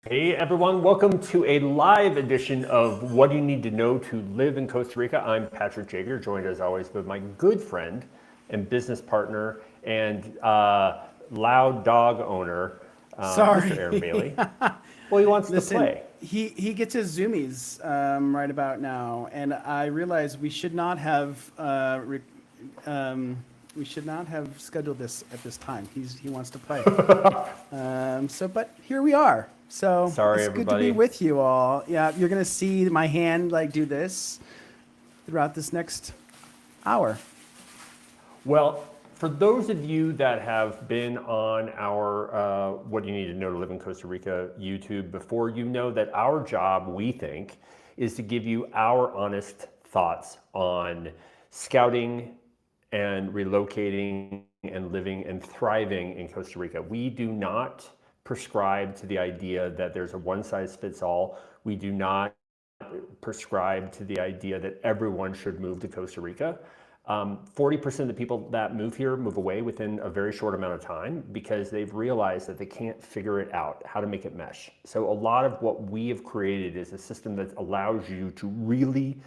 Hey everyone, welcome to a live edition of What Do You Need to Know to Live in Costa Rica. I'm Patrick Jager, joined as always with my good friend and business partner and loud dog owner, Mr. Aaron Sorry. Bailey. Well, he wants to Listen, play. he gets his zoomies right about now, and I realize we should not have scheduled this at this time. He wants to play. But here we are. So Sorry it's good to be everybody. with you all. Yeah, you're gonna see my hand like do this throughout this next hour. Well, for those of you that have been on our What Do You Need to Know to Live in Costa Rica YouTube before, you know that our job, we think, is to give you our honest thoughts on scouting and relocating and living and thriving in Costa Rica. We do not prescribe to the idea that there's a one size fits all. We do not prescribe to the idea that everyone should move to Costa Rica. 40% of the people that move here move away within a very short amount of time because they've realized that they can't figure it out, how to make it mesh. So a lot of what we have created is a system that allows you to really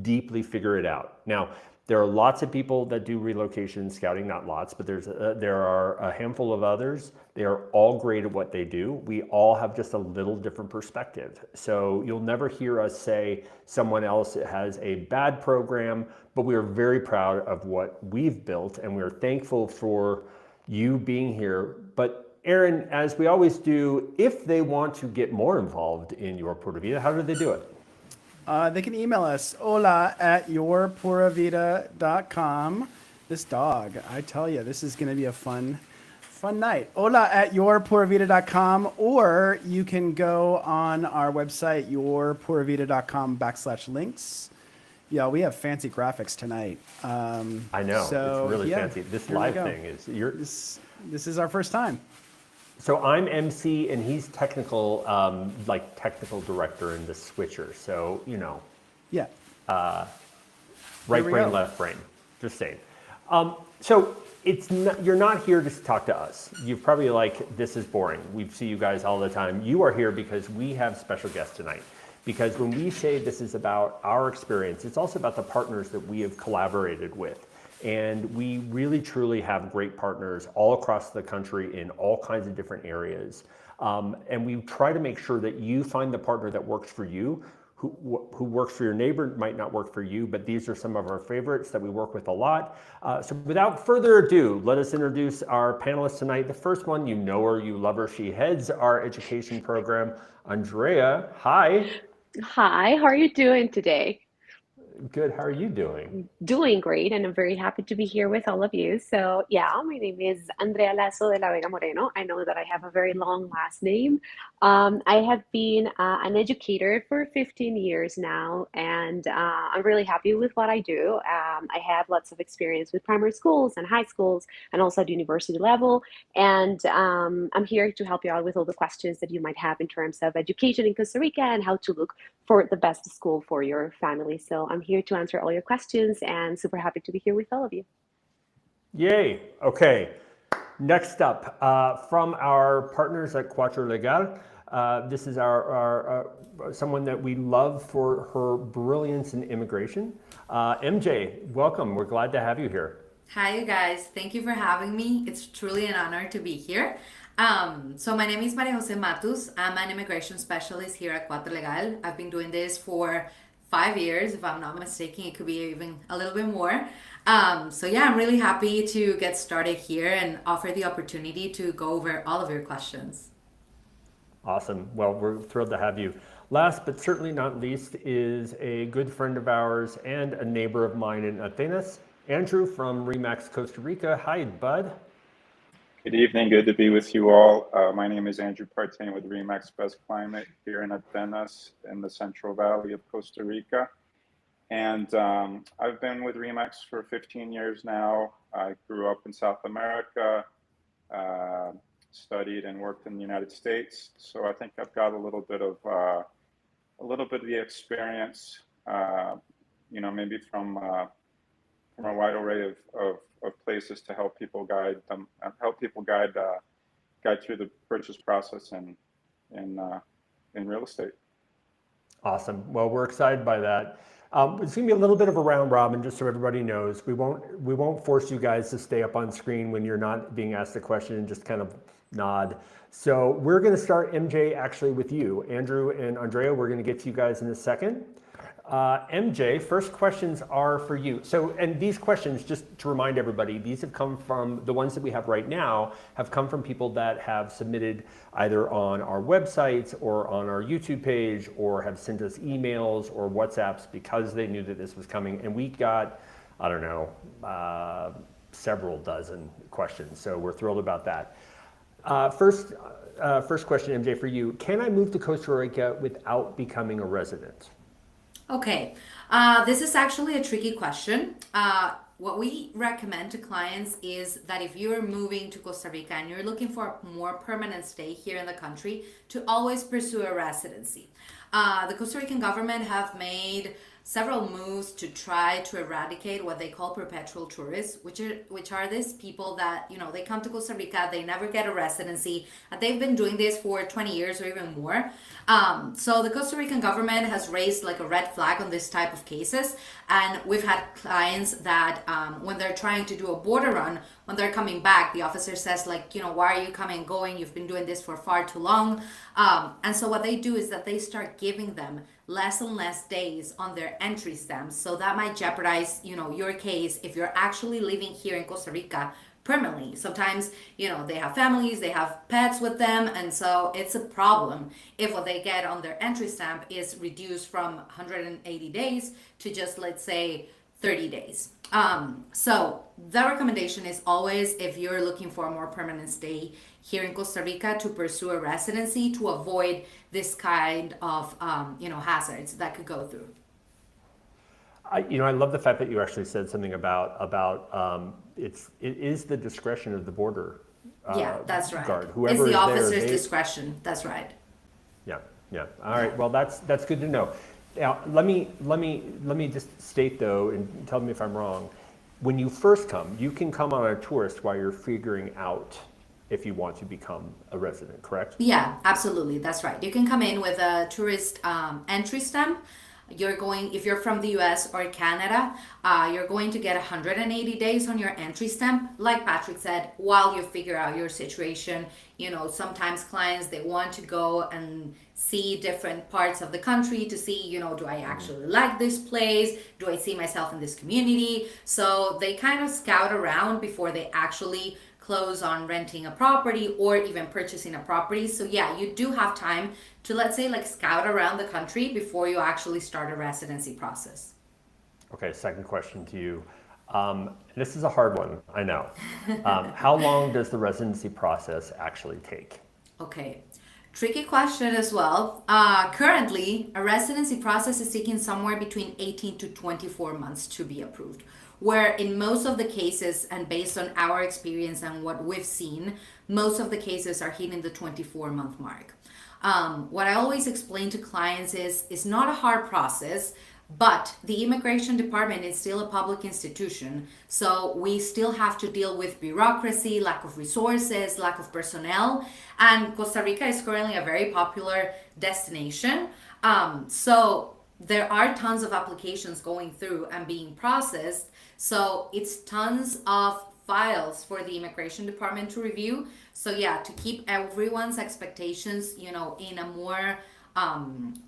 deeply figure it out. Now, there are lots of people that do relocation scouting, not lots, but there are a handful of others. They are all great at what they do. We all have just a little different perspective. So you'll never hear us say someone else has a bad program, but we are very proud of what we've built and we're thankful for you being here. But Aaron, as we always do, if they want to get more involved in your Pura Vida, how do they do it? They can email us hola@yourpuravida.com. This dog, I tell you, this is going to be a fun night. Hola@yourpuravida.com, or you can go on our website, yourpuravida.com/links. Yeah, we have fancy graphics tonight. I know, So it's really yeah, fancy. This here we live go. thing is, you're, This is our first time. so I'm MC and he's technical, like technical director and the switcher. So, you know, Yeah, right we brain, go. left brain, just saying. So it's not, you're not here just to talk to us. You're probably like, this is boring. We see you guys all the time. You are here because we have special guests tonight. Because when we say this is about our experience, it's also about the partners that we have collaborated with. And we really truly have great partners all across the country in all kinds of different areas. And we try to make sure that you find the partner that works for you. Who works for your neighbor might not work for you, but these are some of our favorites that we work with a lot. So without further ado, let us introduce our panelists tonight. The first one, you know her, you love her. She heads our education program. Andrea, hi. Hi, how are you doing today? Good, how are you doing? Doing great, and I'm very happy to be here with all of you. So, yeah, my name is Andrea Lazo de la Vega Moreno. I know that I have a very long last name. I have been an educator for 15 years now, and I'm really happy with what I do. I have lots of experience with primary schools and high schools, and also at university level. And I'm here to help you out with all the questions that you might have in terms of education in Costa Rica and how to look for the best school for your family. So I'm here to answer all your questions and super happy to be here with all of you. Yay, okay. Next up, from our partners at Cuatro Legal, this is our someone that we love for her brilliance in immigration. MJ, welcome. We're glad to have you here. Hi, you guys. Thank you for having me. It's truly an honor to be here. So my name is Maria Jose Matus. I'm an immigration specialist here at Cuatro Legal. I've been doing this for 5 years, if I'm not mistaken. It could be even a little bit more. So yeah, I'm really happy to get started here and offer the opportunity to go over all of your questions. Awesome. Well, we're thrilled to have you. Last but certainly not least is a good friend of ours and a neighbor of mine in Atenas, Andrew from Remax Costa Rica. Hi, bud. Good evening. Good to be with you all. My name is Andrew Partain with Remax Best Climate here in Atenas in the Central Valley of Costa Rica. And I've been with Remax for 15 years now. I grew up in South America, studied and worked in the United States. So I think I've got a little bit of the experience, maybe from a wide array of places to help people guide them, guide through the purchase process in in real estate. Awesome. Well, we're excited by that. It's going to be a little bit of a round robin, just so everybody knows. We won't force you guys to stay up on screen when you're not being asked a question and just kind of nod. So we're going to start, MJ, actually with you. Andrew and Andrea, we're going to get to you guys in a second. MJ, first questions are for you. So, and these questions, just to remind everybody, these have come from, the ones that we have right now, have come from people that have submitted either on our websites or on our YouTube page, or have sent us emails or WhatsApps because they knew that this was coming. And we got, I don't know, several dozen questions. So we're thrilled about that. First question, MJ, for you. Can I move to Costa Rica without becoming a resident? Okay, this is actually a tricky question. What we recommend to clients is that if you're moving to Costa Rica and you're looking for a more permanent stay here in the country, to always pursue a residency. The Costa Rican government have made several moves to try to eradicate what they call perpetual tourists, which are these people that, you know, they come to Costa Rica, they never get a residency, and they've been doing this for 20 years or even more. So the Costa Rican government has raised like a red flag on this type of cases, and we've had clients that when they're trying to do a border run, when they're coming back, the officer says like, you know, why are you coming and going? You've been doing this for far too long. And so what they do is that they start giving them less and less days on their entry stamps. So that might jeopardize, you know, your case if you're actually living here in Costa Rica permanently. Sometimes, you know, they have families, they have pets with them, and so it's a problem if what they get on their entry stamp is reduced from 180 days to just, let's say, 30 days. So the recommendation is always, if you're looking for a more permanent stay here in Costa Rica, to pursue a residency to avoid this kind of you know, hazards that could go through. I love the fact that you actually said something about it is the discretion of the border. Yeah, that's right. Guard. Whoever it's the is officer's there, discretion. That's right. Yeah. All right. Well, that's good to know. Now, let me just state though, and tell me if I'm wrong. When you first come, you can come on a tourist while you're figuring out if you want to become a resident, correct? Yeah, absolutely. That's right. You can come in with a tourist entry stamp. If you're from the US or Canada, you're going to get 180 days on your entry stamp. Like Patrick said, while you figure out your situation, you know, sometimes clients, they want to go and see different parts of the country to see, you know, do I actually like this place? Do I see myself in this community? So they kind of scout around before they actually close on renting a property or even purchasing a property. So yeah, you do have time to, let's say, like scout around the country before you actually start a residency process. Okay, second question to you. This is a hard one, I know. How long does the residency process actually take? Okay, tricky question as well. Currently, a residency process is taking somewhere between 18 to 24 months to be approved, where in most of the cases, and based on our experience and what we've seen, most of the cases are hitting the 24-month mark. What I always explain to clients is it's not a hard process, but the immigration department is still a public institution. So we still have to deal with bureaucracy, lack of resources, lack of personnel. And Costa Rica is currently a very popular destination. So there are tons of applications going through and being processed. So it's tons of files for the immigration department to review. So yeah, to keep everyone's expectations, you know, in a more,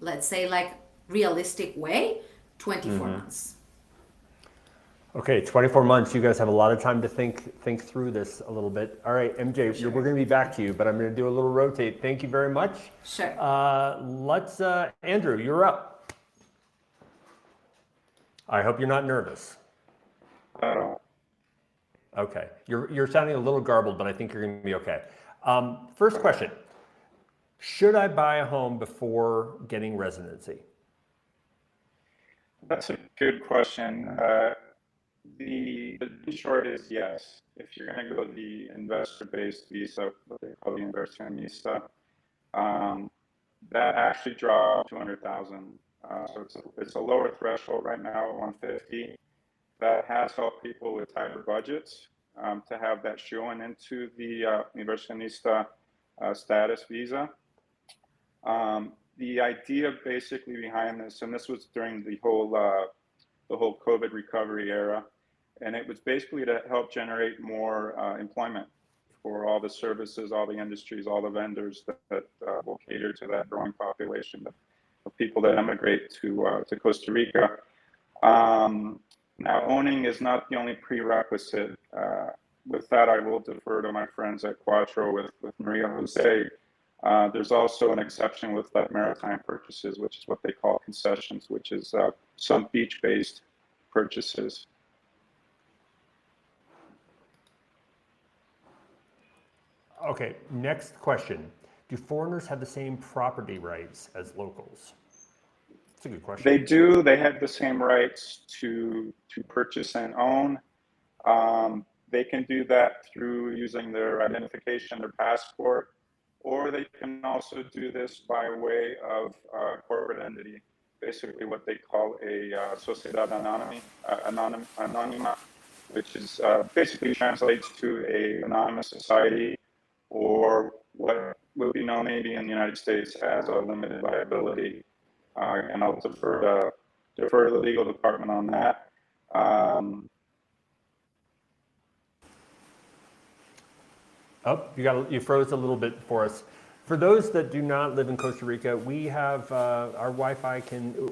let's say, like realistic way, 24 months. Okay, 24 months. You guys have a lot of time to think through this a little bit. All right, MJ, Sure. we're going to be back to you, but I'm going to do a little rotate. Thank you very much. Sure. Andrew, you're up. I hope you're not nervous. Okay, you're sounding a little garbled, but I think you're going to be okay. First question: should I buy a home before getting residency? That's a good question. The short is yes. If you're going to go the investor-based visa, what they call the inversionista, that actually draws 200,000. So it's a lower threshold right now at 150. That has helped people with tighter budgets to have that shown into the inversionista status visa. the idea basically behind this, and this was during the whole COVID recovery era, and it was basically to help generate more employment for all the services, all the industries, all the vendors that will cater to that growing population of people that emigrate to Costa Rica. Now, owning is not the only prerequisite. With that, I will defer to my friends at Quattro with Maria Jose. There's also an exception with that maritime purchases, which is what they call concessions, which is some beach-based purchases. Okay, next question. Do foreigners have the same property rights as locals? That's a good question. They do. They have the same rights to purchase and own. They can do that through using their identification, their passport, or they can also do this by way of corporate entity, basically what they call a sociedad anónima, which is basically translates to a anonymous society, or what would be known maybe in the United States as a limited liability. And I'll defer to the legal department on that. You froze a little bit for us. For those that do not live in Costa Rica, we have our Wi-Fi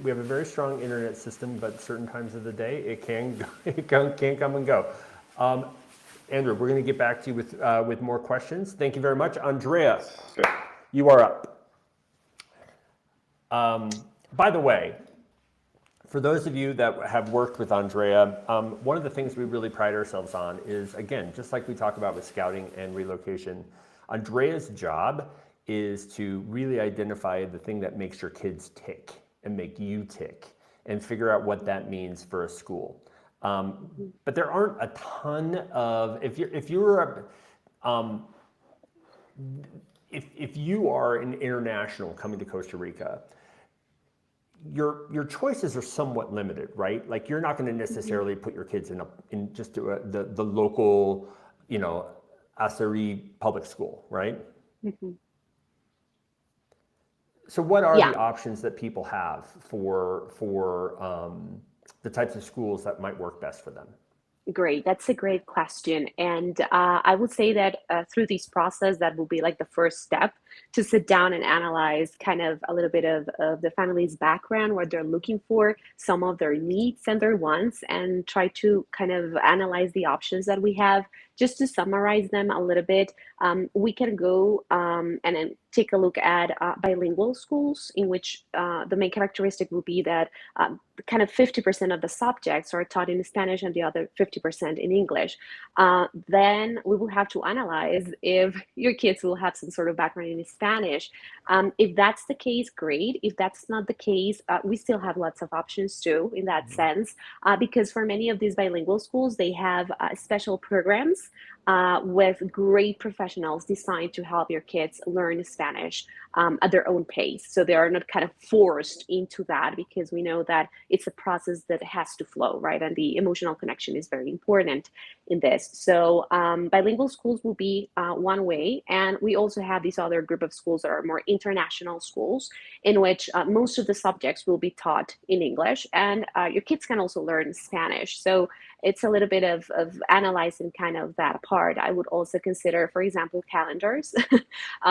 we have a very strong internet system, but certain times of the day it can come and go. Andrew, we're going to get back to you with more questions. Thank you very much. Andrea, you are up. By the way, for those of you that have worked with Andrea, one of the things we really pride ourselves on is, again, just like we talk about with scouting and relocation, Andrea's job is to really identify the thing that makes your kids tick and make you tick and figure out what that means for a school. But there aren't a ton of, if you are an international coming to Costa Rica, your choices are somewhat limited, right? Like you're not going to necessarily put your kids in just the local, Aceri public school, right? Mm-hmm. So what are the options that people have for the types of schools that might work best for them? Great. That's a great question. And I would say that through this process, that will be like the first step to sit down and analyze kind of a little bit of the family's background, what they're looking for, some of their needs and their wants, and try to kind of analyze the options that we have. Just to summarize them a little bit, we can go and then take a look at bilingual schools in which the main characteristic will be that kind of 50% of the subjects are taught in Spanish and the other 50% in English. Then we will have to analyze if your kids will have some sort of background in Spanish. If that's the case, great. If that's not the case, we still have lots of options too in that sense, because for many of these bilingual schools, they have special programs with great professionals designed to help your kids learn Spanish at their own pace. So they are not kind of forced into that, because we know that it's a process that has to flow, right? And the emotional connection is very important in this. So bilingual schools will be one way. And we also have this other group of schools that are more international schools, in which most of the subjects will be taught in English, and your kids can also learn Spanish. So it's a little bit of analyzing kind of that part. I would also consider, for example, calendars,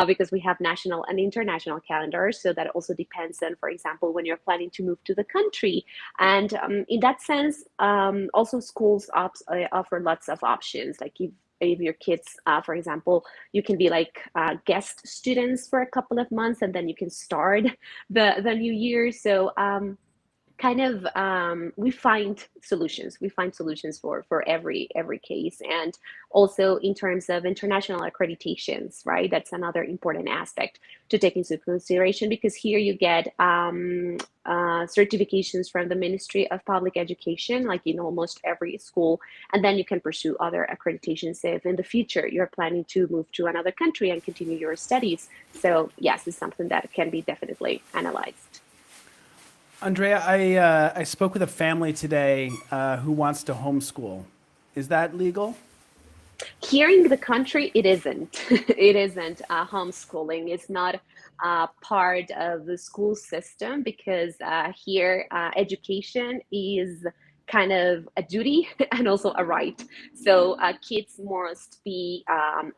because we have national and international calendars. So that also depends on, for example, when you're planning to move to the country. And in that sense, also schools offer lots of options. Like if your kids, for example, you can be like guest students for a couple of months, and then you can start the new year. So we find solutions. We find solutions for every case. And also in terms of international accreditations, right? That's another important aspect to take into consideration, because here you get certifications from the Ministry of Public Education, like in almost every school. And then you can pursue other accreditations if in the future you're planning to move to another country and continue your studies. So yes, it's something that can be definitely analyzed. Andrea, I spoke with a family today who wants to homeschool. Is that legal? Here in the country, it isn't. It isn't homeschooling. It's not part of the school system because here education is kind of a duty and also a right. So kids must be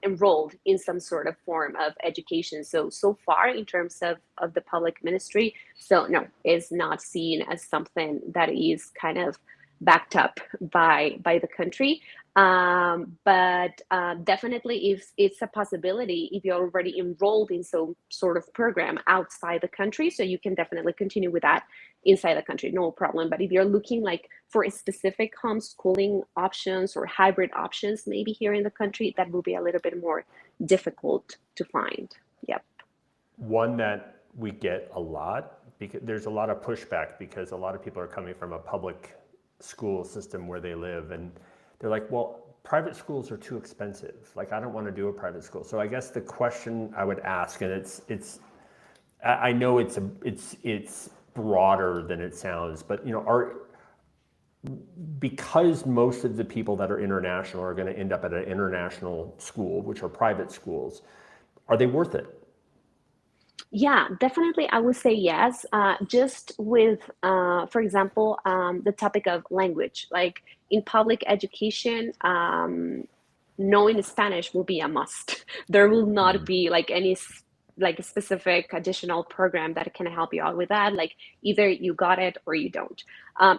enrolled in some sort of form of education. So far in terms of the public ministry, so no, it's not seen as something that is kind of backed up by the country. But definitely, if it's a possibility, if you're already enrolled in some sort of program outside the country, so you can definitely continue with that inside the country, no problem. But if you're looking like for a specific homeschooling options or hybrid options, maybe here in the country, that will be a little bit more difficult to find. Yep. One that we get a lot, because there's a lot of pushback because a lot of people are coming from a public school system where they live, and they're like, well, private schools are too expensive. Like, I don't want to do a private school. So I guess the question I would ask, and I know it's broader than it sounds, but because most of the people that are international are going to end up at an international school, which are private schools, are they worth it? Yeah, definitely. I would say yes. Just with, for example, the topic of language, like in public education, knowing Spanish will be a must. There will not be like any like a specific additional program that can help you out with that. Like either you got it or you don't.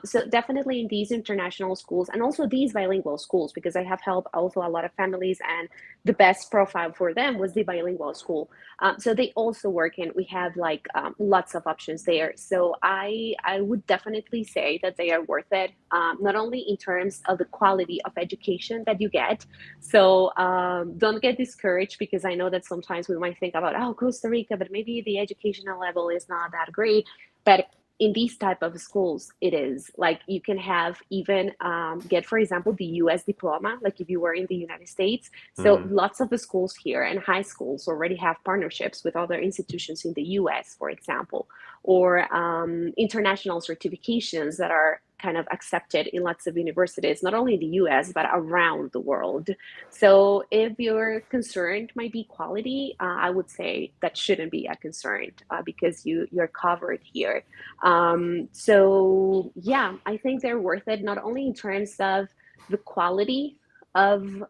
So definitely in these international schools and also these bilingual schools, because I have helped also a lot of families, and the best profile for them was the bilingual school. So they also work in, we have like lots of options there. So I would definitely say that they are worth it, not only in terms of the quality of education that you get. So don't get discouraged, because I know that sometimes we might think about, oh, Costa Rica, but maybe the educational level is not that great. But in these type of schools, it is like you can have even get, for example, the US diploma, like if you were in the United States. So lots of the schools here and high schools already have partnerships with other institutions in the US, for example, or international certifications that are kind of accepted in lots of universities, not only in the US, but around the world. So if your concern might be quality, I would say that shouldn't be a concern because you're covered here. So yeah, I think they're worth it, not only in terms of the quality of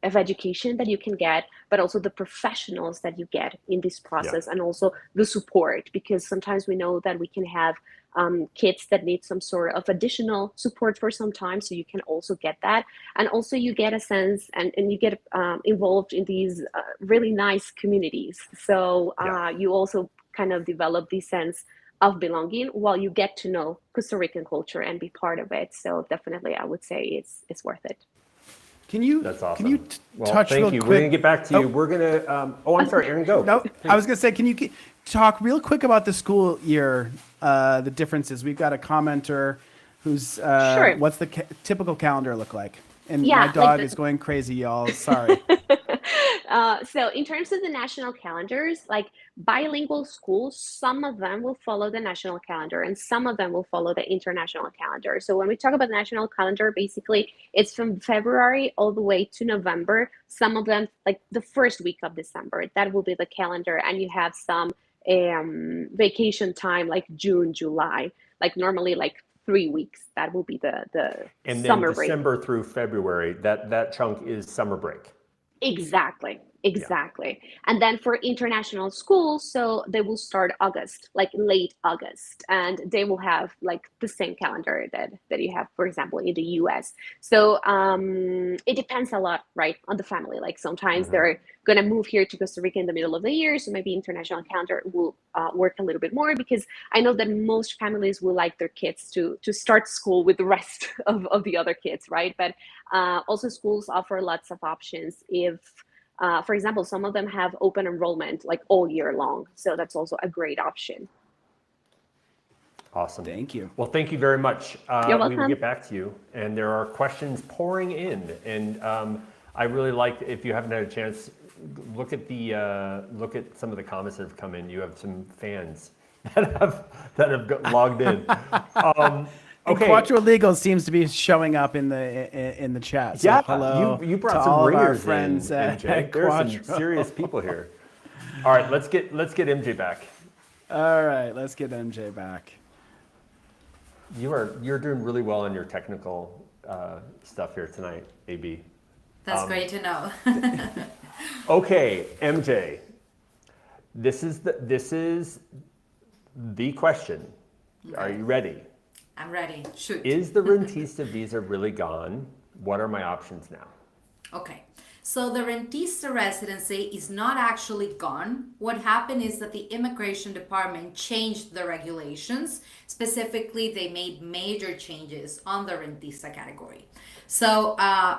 education that you can get, but also the professionals that you get in this process, and also the support, because sometimes we know that we can have kids that need some sort of additional support for some time, so you can also get that. And also you get a sense and you get involved in these really nice communities. So you also kind of develop this sense of belonging while you get to know Costa Rican culture and be part of it. So definitely I would say it's worth it. Can you? That's awesome. Can you touch thank real you. quick? We're gonna get back to you. We're gonna. I'm sorry, Aaron. Go. No, I was gonna say, can you talk real quick about the school year, the differences? We've got a commenter who's. Sure. What's the typical calendar look like? And Yeah, my dog is going crazy, y'all. Sorry. So in terms of the national calendars, like bilingual schools, some of them will follow the national calendar and some of them will follow the international calendar. So when we talk about the national calendar, basically it's from February all the way to November. Some of them, like the first week of December, that will be the calendar. And you have some vacation time like June, July, like normally like 3 weeks. That will be the and summer then break. December through February, that chunk is summer break. Exactly. And then for international schools, so they will start August, like late August, and they will have like the same calendar that you have, for example, in the US. So it depends a lot, right, on the family. Like sometimes they're going to move here to Costa Rica in the middle of the year, so maybe international calendar will work a little bit more, because I know that most families will like their kids to start school with the rest of the other kids, right? But also schools offer lots of options. If for example, some of them have open enrollment like all year long. So that's also a great option. Awesome. Thank you. Well, thank you very much. You're welcome. We will get back to you. And there are questions pouring in. And I really like, if you haven't had a chance, look at some of the comments that have come in. You have some fans that have logged in. Okay. Quattro Legal seems to be showing up in the chat. So yeah, hello. You brought to some all of our ringers friends in, at Jake. There's some Quattro. serious people here. All right, let's get MJ back. All right, let's get MJ back. You're doing really well on your technical stuff here tonight, AB. That's great to know. Okay, MJ. This is the question. Are you ready? I'm ready. Shoot. Is the rentista visa really gone? What are my options now? Okay. So the rentista residency is not actually gone. What happened is that the immigration department changed the regulations. Specifically, they made major changes on the rentista category. So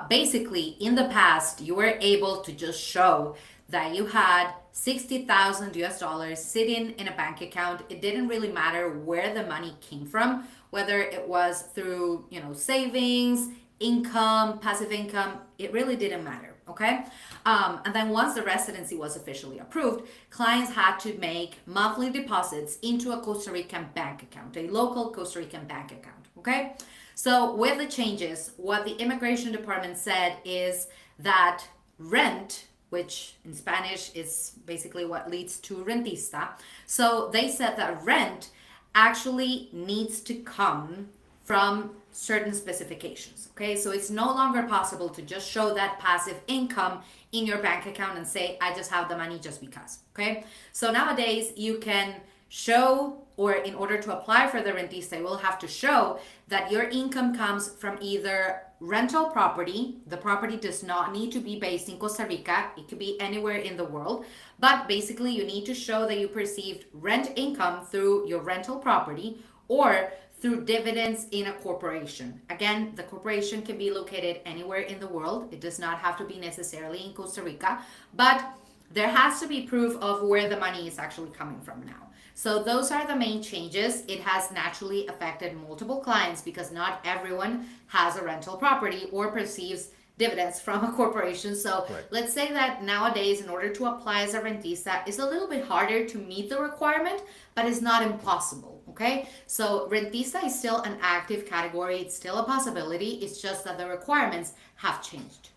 basically, in the past, you were able to just show that you had 60,000 US dollars sitting in a bank account. It didn't really matter where the money came from, whether it was through, savings, income, passive income, it really didn't matter, okay? And then once the residency was officially approved, clients had to make monthly deposits into a Costa Rican bank account, a local Costa Rican bank account, okay? So with the changes, what the immigration department said is that rent, which in Spanish is basically what leads to rentista. So they said that rent actually needs to come from certain specifications, okay? So it's no longer possible to just show that passive income in your bank account and say, I just have the money just because, okay? So nowadays you can show, or in order to apply for the rentista, you will have to show that your income comes from either rental property. The property does not need to be based in Costa Rica. It could be anywhere in the world. But basically, you need to show that you perceived rent income through your rental property or through dividends in a corporation. Again, the corporation can be located anywhere in the world. It does not have to be necessarily in Costa Rica, but there has to be proof of where the money is actually coming from now. So those are the main changes. It has naturally affected multiple clients because not everyone has a rental property or perceives dividends from a corporation. So let's say that nowadays, in order to apply as a rentista, it's a little bit harder to meet the requirement, but it's not impossible, okay? So rentista is still an active category. It's still a possibility. It's just that the requirements have changed.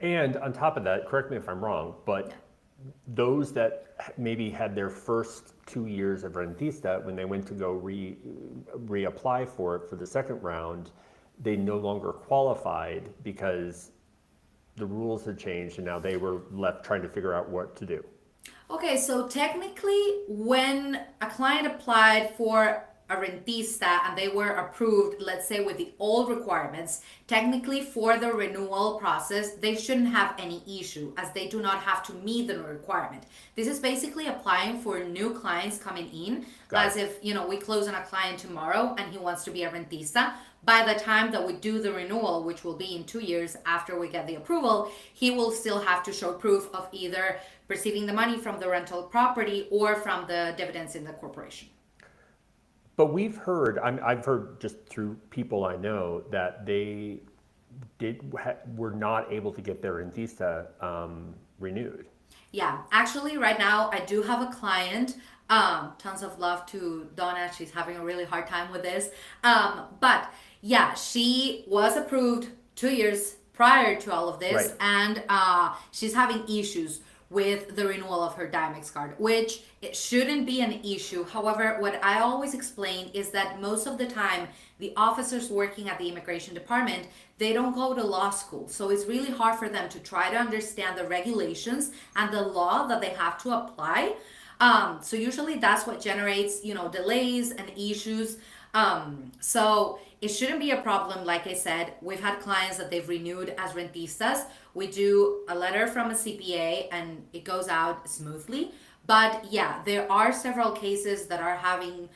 And on top of that, correct me if I'm wrong, but those that maybe had their first 2 years of rentista, when they went to go reapply for it for the second round, they no longer qualified because the rules had changed and now they were left trying to figure out what to do. Okay, so technically when a client applied for a rentista and they were approved, let's say with the old requirements, technically for the renewal process, they shouldn't have any issue as they do not have to meet the requirement. This is basically applying for new clients coming in, as if, we close on a client tomorrow and he wants to be a rentista. By the time that we do the renewal, which will be in 2 years after we get the approval, he will still have to show proof of either receiving the money from the rental property or from the dividends in the corporation. But I've heard just through people I know that they were not able to get their rentista renewed. Yeah, actually right now I do have a client, tons of love to Donna, she's having a really hard time with this, but yeah, she was approved 2 years prior to all of this, and she's having issues with the renewal of her Dimex card, which it shouldn't be an issue. However, what I always explain is that most of the time, the officers working at the immigration department, they don't go to law school. So it's really hard for them to try to understand the regulations and the law that they have to apply. So usually that's what generates, delays and issues. So it shouldn't be a problem. Like I said, we've had clients that they've renewed as rentistas. We do a letter from a CPA and it goes out smoothly. But yeah, there are several cases that are having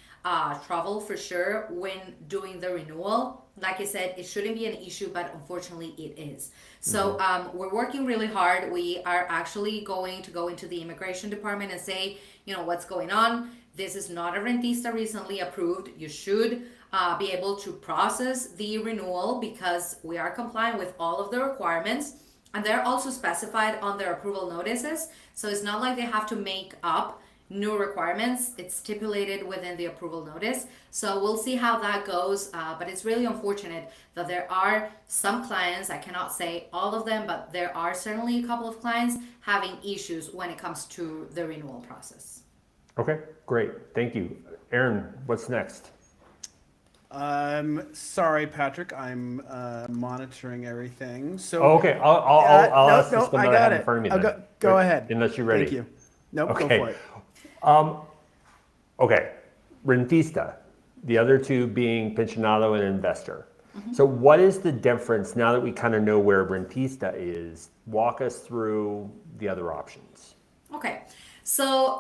trouble for sure when doing the renewal. Like I said, it shouldn't be an issue, but unfortunately it is. So we're working really hard. We are actually going to go into the immigration department and say, what's going on? This is not a rentista recently approved. You should be able to process the renewal because we are complying with all of the requirements. And they're also specified on their approval notices. So it's not like they have to make up new requirements. It's stipulated within the approval notice. So we'll see how that goes. But it's really unfortunate that there are some clients, I cannot say all of them, but there are certainly a couple of clients having issues when it comes to the renewal process. Okay, great. Thank you. Aaron, what's next? Sorry, Patrick. I'm monitoring everything. So Oh, okay, I'll ask this one I that I got have it. in front of me I'll then. go ahead. Unless you're ready. Thank you. Nope, Okay. go for it. Okay, rentista, the other two being pensionado and investor. So what is the difference now that we kind of know where rentista is? Walk us through the other options. Okay, so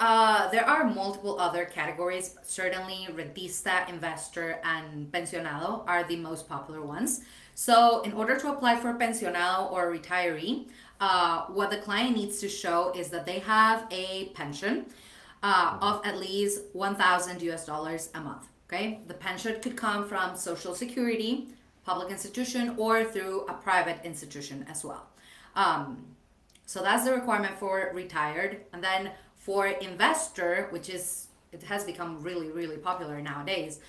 there are multiple other categories. Certainly, rentista, investor, and pensionado are the most popular ones. So, in order to apply for pensionado or retiree, what the client needs to show is that they have a pension of at least 1,000 US dollars a month. Okay, the pension could come from Social Security, public institution, or through a private institution as well. So that's the requirement for retired. And then for investor, it has become really, really popular nowadays.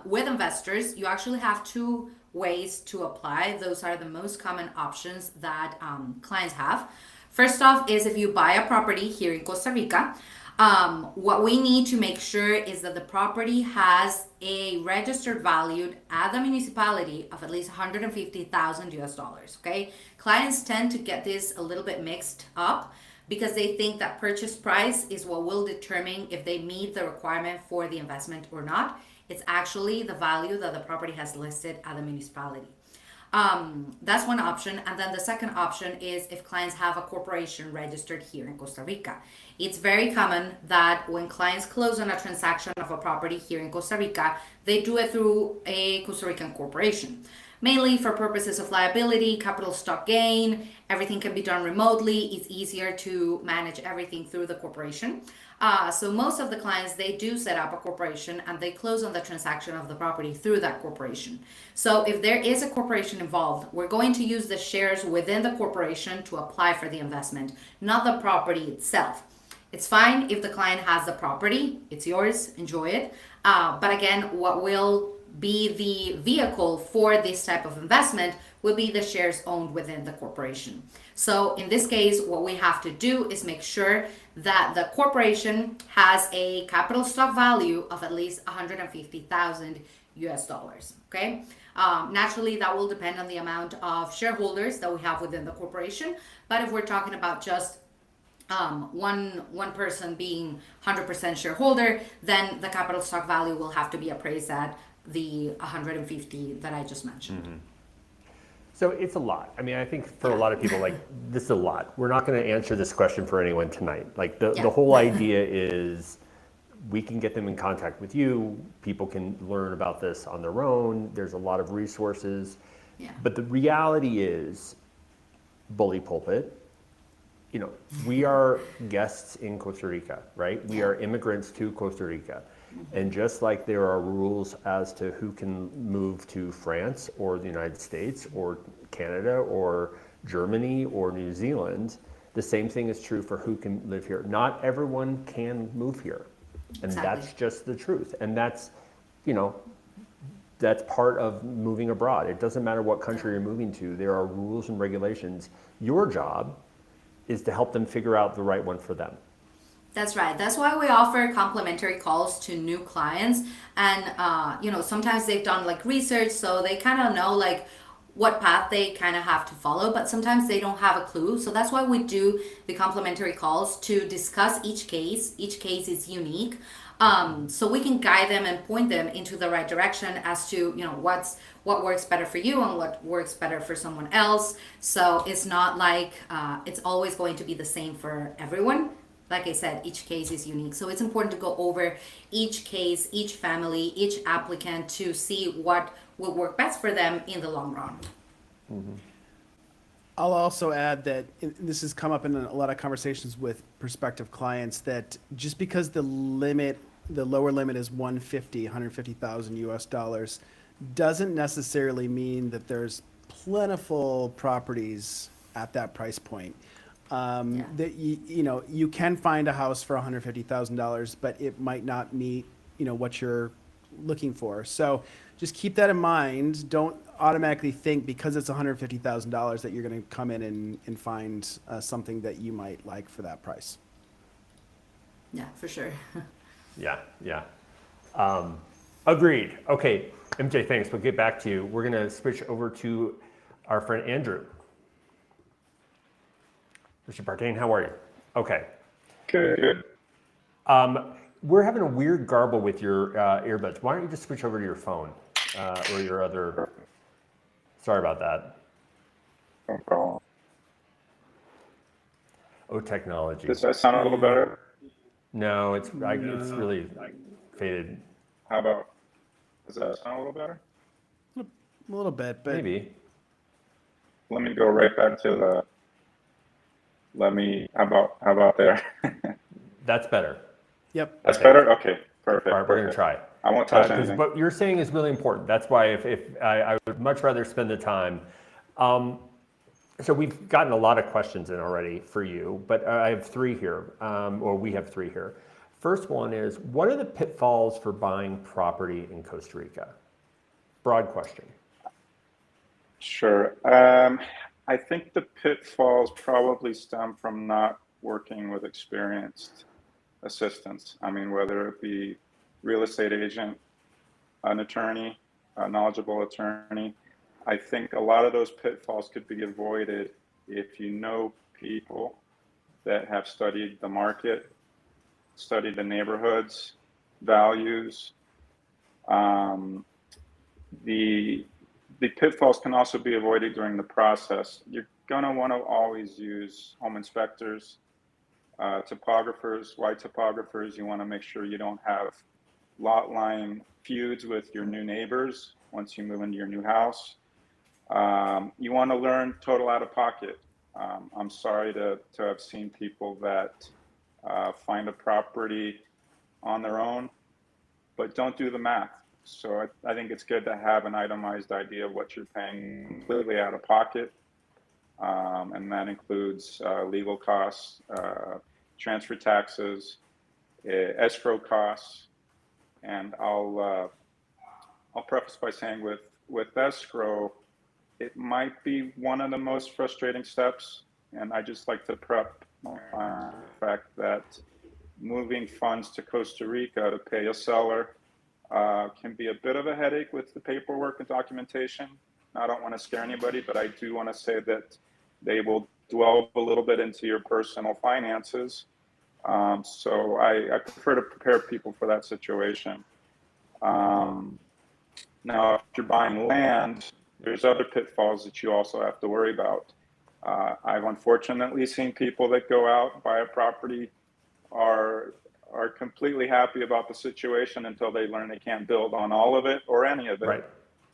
With investors, you actually have two ways to apply. Those are the most common options that clients have. First off is if you buy a property here in Costa Rica, what we need to make sure is that the property has a registered value at the municipality of at least 150,000 US dollars. Okay, clients tend to get this a little bit mixed up because they think that purchase price is what will determine if they meet the requirement for the investment or not. It's actually the value that the property has listed at the municipality. That's one option. And then the second option is if clients have a corporation registered here in Costa Rica. It's very common that when clients close on a transaction of a property here in Costa Rica, they do it through a Costa Rican corporation, mainly for purposes of liability, capital stock gain. Everything can be done remotely. It's easier to manage everything through the corporation. So most of the clients, they do set up a corporation and they close on the transaction of the property through that corporation. So if there is a corporation involved, we're going to use the shares within the corporation to apply for the investment, not the property itself. It's fine if the client has the property, it's yours, enjoy it. But again, what will be the vehicle for this type of investment will be the shares owned within the corporation. So in this case, what we have to do is make sure that the corporation has a capital stock value of at least 150,000 US dollars. Okay. Naturally, that will depend on the amount of shareholders that we have within the corporation. But if we're talking about just one person being 100% shareholder, then the capital stock value will have to be appraised at the 150 that I just mentioned. So it's a lot. I mean, I think for a lot of people, like, this is a lot. We're not going to answer this question for anyone tonight. Like, the whole idea is we can get them in contact with you. People can learn about this on their own. There's a lot of resources. Yeah. But the reality is, bully pulpit, you know, we are guests in Costa Rica, right? We are immigrants to Costa Rica. And just like there are rules as to who can move to France or the United States or Canada or Germany or New Zealand, the same thing is true for who can live here. Not everyone can move here. And that's just the truth. And that's, you know, that's part of moving abroad. It doesn't matter what country you're moving to. There are rules and regulations. Your job is to help them figure out the right one for them. That's right. That's why we offer complimentary calls to new clients. And, you know, sometimes they've done like research, so they kind of know like what path they kind of have to follow, but sometimes they don't have a clue. So that's why we do the complimentary calls to discuss each case. Each case is unique. So we can guide them and point them into the right direction as to, you know, what works better for you and what works better for someone else. So it's not like it's always going to be the same for everyone. Like I said, each case is unique. So it's important to go over each case, each family, each applicant to see what will work best for them in the long run. Mm-hmm. I'll also add that this has come up in a lot of conversations with prospective clients that just because the lower limit is 150,000 US dollars, doesn't necessarily mean that there's plentiful properties at that price point. Yeah. That you can find a house for $150,000, but it might not meet what you're looking for. So just keep that in mind. Don't automatically think because it's $150,000 that you're going to come in and find something that you might like for that price. Yeah, for sure. Yeah, yeah. Agreed. Okay, MJ, thanks. We'll get back to you. We're going to switch over to our friend Andrew. Mr. Partain, how are you? Okay. Good. We're having a weird garble with your earbuds. Why don't you just switch over to your phone or your other? Sorry about that. No problem. Oh, technology. Does that sound a little better? No, it's really faded. How about, does that sound a little better? A little bit, but Maybe. Let me go right back to how about there? That's better. yep. That's Okay. better? Okay, perfect. All right, we're going to perfect. try. I won't touch Because anything. what you're saying is really important. That's why if I would much rather spend the time. So we've gotten a lot of questions in already for you, but I have three here, or we have three here. First one is, what are the pitfalls for buying property in Costa Rica? Broad question. Sure. I think the pitfalls probably stem from not working with experienced assistants. I mean, whether it be real estate agent, an attorney, a knowledgeable attorney. I think a lot of those pitfalls could be avoided if you know people that have studied the market, studied the neighborhoods, values. The pitfalls can also be avoided during the process. You're going to want to always use home inspectors, topographers, white topographers. You want to make sure you don't have lot line feuds with your new neighbors once you move into your new house. You want to learn total out of pocket. I'm sorry to have seen people that find a property on their own, but don't do the math. So I think it's good to have an itemized idea of what you're paying completely out of pocket. And that includes legal costs, transfer taxes, escrow costs. And I'll preface by saying with escrow, it might be one of the most frustrating steps. And I just like to prep the fact that moving funds to Costa Rica to pay a seller can be a bit of a headache with the paperwork and documentation. I don't want to scare anybody, but I do want to say that they will delve a little bit into your personal finances. So I prefer to prepare people for that situation. Now, if you're buying land, there's other pitfalls that you also have to worry about. I've unfortunately seen people that go out, buy a property, are completely happy about the situation until they learn they can't build on all of it or any of it, Right.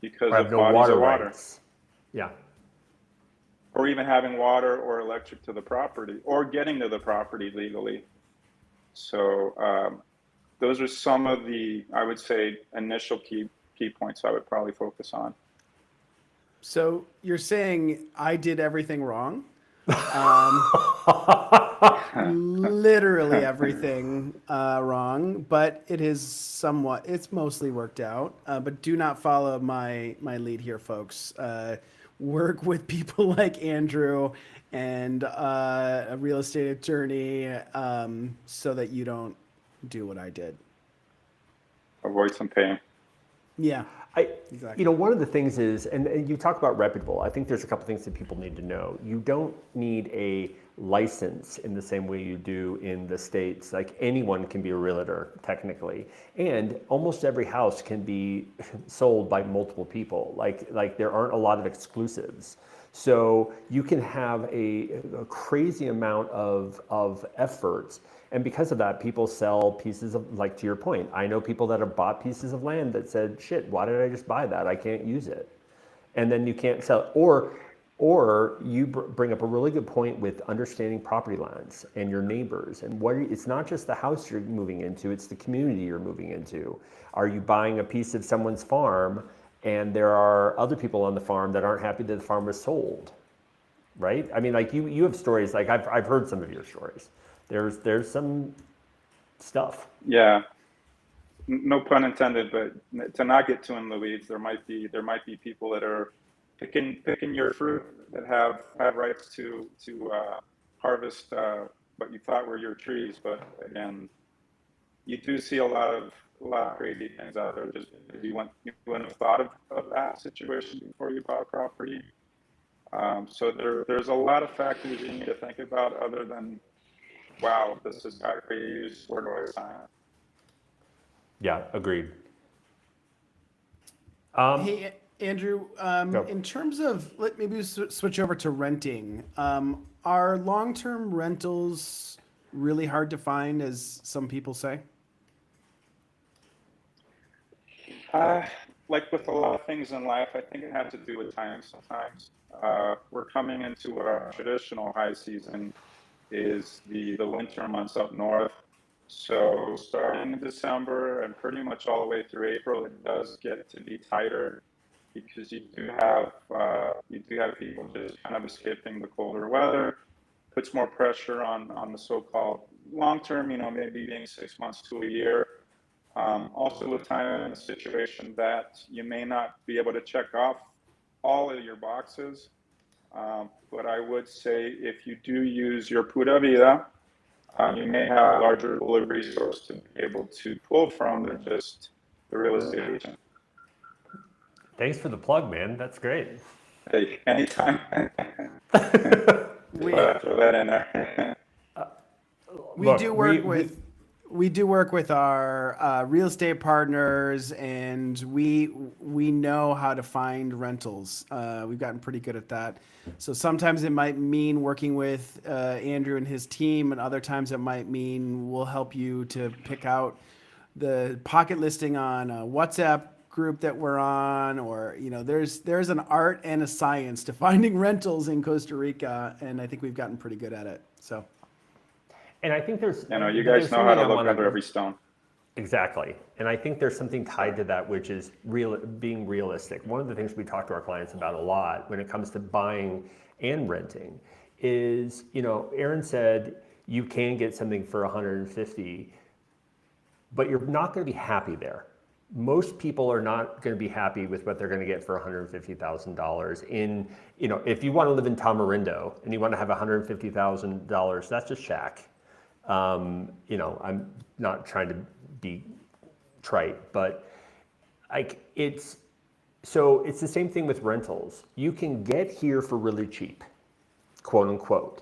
because Or have of no bodies water of water. rights. Yeah. Or even having water or electric to the property, or getting to the property legally. So those are some of the, I would say, initial key points I would probably focus on. So you're saying I did everything wrong? Literally everything wrong, but it's mostly worked out. But do not follow my lead here, folks. Work with people like Andrew and a real estate attorney so that you don't do what I did. Avoid some pain. Yeah. Exactly. One of the things is, and you talk about reputable, I think there's a couple things that people need to know. You don't need a license in the same way you do in the States. Like anyone can be a realtor technically, and almost every house can be sold by multiple people. Like there aren't a lot of exclusives. So you can have a crazy amount of effort. And because of that, people sell pieces of, like to your point, I know people that have bought pieces of land that said, shit, why did I just buy that? I can't use it. And then you can't sell it. Or you bring up a really good point with understanding property lines and your neighbors. And it's not just the house you're moving into, it's the community you're moving into. Are you buying a piece of someone's farm and there are other people on the farm that aren't happy that the farm was sold? right? I mean, like you have stories, like I've heard some of your stories. There's some stuff. Yeah, no pun intended, but to not get too in the weeds, there might be people that are picking your fruit that have rights to harvest what you thought were your trees, but again, you do see a lot of crazy things out there. Just because you wouldn't have thought of that situation before you bought property. So there's a lot of factors you need to think about other than, wow, this has got great use. Where do I sign? Yeah, agreed. Hey, Andrew, Go. in terms of, maybe we switch over to renting. Are long-term rentals really hard to find, as some people say? Like with a lot of things in life, I think it has to do with time sometimes. We're coming into what our traditional high season is the winter months up north. So starting in December and pretty much all the way through April, it does get to be tighter because you do have people just kind of escaping the colder weather, puts more pressure on the so-called long term, maybe being 6 months to a year. Also with time in a situation that you may not be able to check off all of your boxes. But I would say if you do use your Pura Vida, you may have a larger pool of resource to be able to pull from than just the real estate agent. Thanks for the plug, man. That's great. Hey, anytime. Throw that in there. We do work with our real estate partners, and we know how to find rentals. We've gotten pretty good at that. So sometimes it might mean working with Andrew and his team, and other times it might mean we'll help you to pick out the pocket listing on a WhatsApp group that we're on, or there's an art and a science to finding rentals in Costa Rica, and I think we've gotten pretty good at it. So. And I think there's, you guys know how to look under every stone. Exactly. And I think there's something tied to that, which is being realistic. One of the things we talk to our clients about a lot when it comes to buying and renting is, Aaron said you can get something for 150, but you're not going to be happy there. Most people are not going to be happy with what they're going to get for $150,000 in, if you want to live in Tamarindo and you want to have $150,000, that's a shack. I'm not trying to be trite, but it's the same thing with rentals. You can get here for really cheap, quote unquote.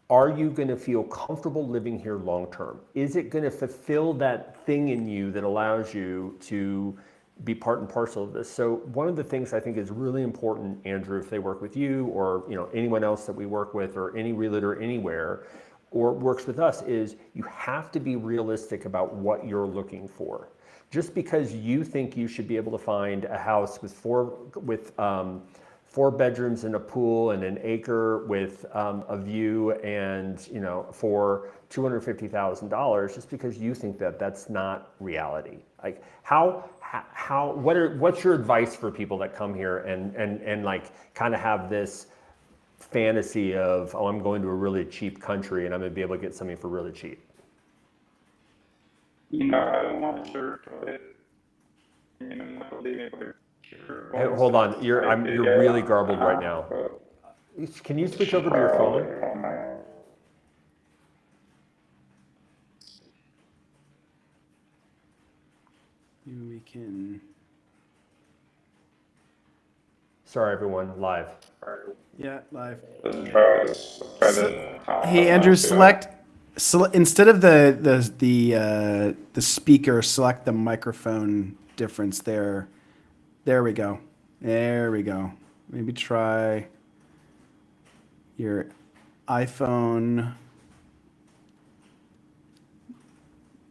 Are you going to feel comfortable living here long term? Is it going to fulfill that thing in you that allows you to be part and parcel of this? So one of the things I think is really important, Andrew, if they work with you or anyone else that we work with or any realtor anywhere or works with us, is you have to be realistic about what you're looking for. Just because you think you should be able to find a house with four bedrooms and a pool and an acre with a view and for $250,000, just because you think that that's not reality. Like what's your advice for people that come here and like kind of have this fantasy of, oh, I'm going to a really cheap country and I'm going to be able to get something for really cheap? I don't want to sugarcoat it. Hey, hold on, you're really garbled right now. Can you switch over to your phone? We can. Sorry, everyone, live. Yeah, live. Hey, Andrew, instead of the speaker, select the microphone difference there. There we go. Maybe try your iPhone.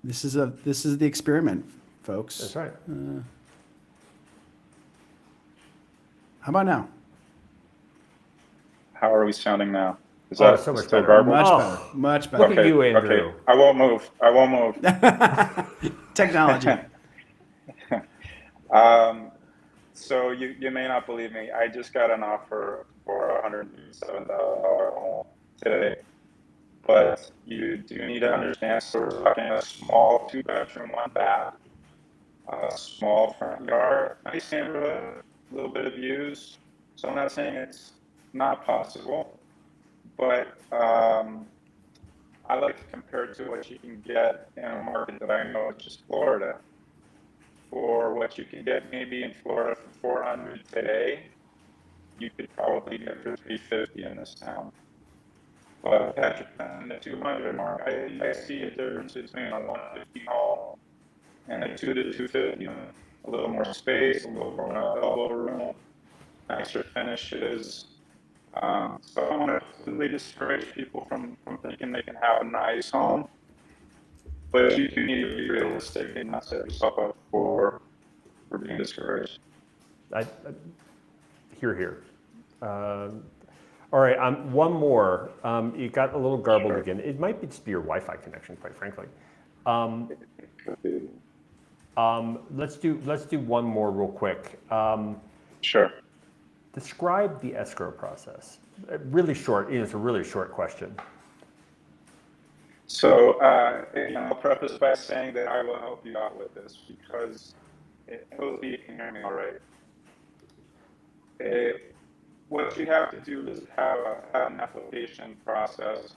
This is the experiment, folks. That's right. How about now? How are we sounding now? Is that so much still better? garbled? Much better. Look at you, Andrew. Okay. I won't move. Technology. So you may not believe me. I just got an offer for a $107,000 home today. But you do need to understand, so we're talking a small 2-bedroom, 1 bath, a small front yard, nice neighborhood, a little bit of views. So I'm not saying it's not possible, but I like to compare it to what you can get in a market that I know, which is Florida. For what you can get maybe in Florida for 400 today, you could probably get for 350 in this town. But Patrick, in the 200 mark, I see a difference between a 150 home and a 2 to 250. A little more space, a little more elbow room, nicer finishes. So I want to completely discourage people from thinking they can have a nice home, but you do need to be realistic and not set yourself up for being discouraged. Here. All right, one more. It got a little garbled Sure. again. It might just be your Wi-Fi connection, quite frankly. Let's do one more real quick. Sure. Describe the escrow process. Really short. It's a really short question. So I'll preface by saying that I will help you out with this because hopefully you can hear me all right. What you have to do is have an application process,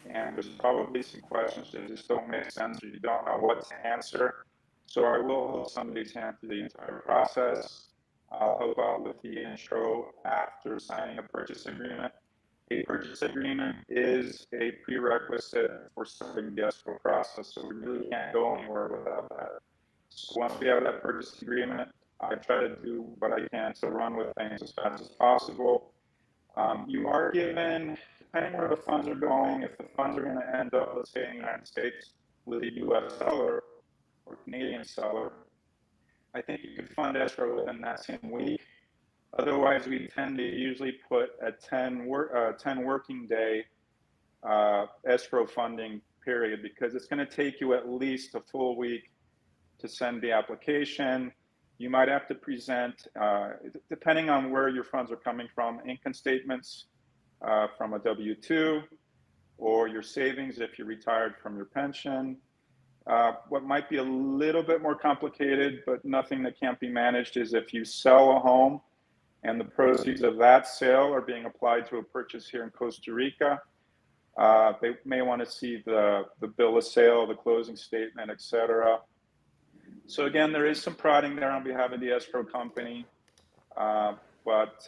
and there's probably some questions that just don't make sense or you don't know what to answer. So I will hold somebody's hand through the entire process. I'll help out with the intro after signing a purchase agreement. A purchase agreement is a prerequisite for starting the escrow process, so we really can't go anywhere without that. So once we have that purchase agreement, I try to do what I can to run with things as fast as possible. You are given, depending where the funds are going, if the funds are going to end up, let's say, in the United States with a US seller or Canadian seller, I think you could fund escrow within that same week. Otherwise, we tend to usually put a 10 working day escrow funding period because it's going to take you at least a full week to send the application. You might have to present, depending on where your funds are coming from, income statements from a W-2 or your savings if you're retired from your pension. What might be a little bit more complicated, but nothing that can't be managed, is if you sell a home and the proceeds of that sale are being applied to a purchase here in Costa Rica. They may want to see the bill of sale, the closing statement, etc. So again, there is some prodding there on behalf of the escrow company, but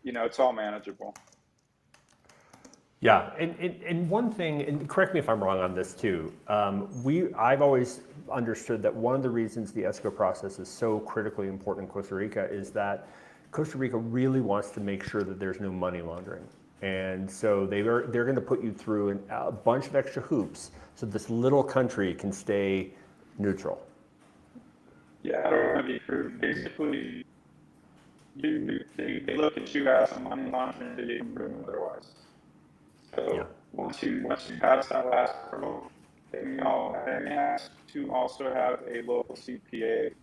it's all manageable. Yeah, and one thing, and correct me if I'm wrong on this too, I've always understood that one of the reasons the escrow process is so critically important in Costa Rica is that Costa Rica really wants to make sure that there's no money laundering. And so they're going to put you through a bunch of extra hoops so this little country can stay neutral. Yeah, I don't want to be crude. Basically, they look at you as a money laundering until you can prove otherwise. So yeah. once you pass that last hurdle, they may ask to also have a local CPA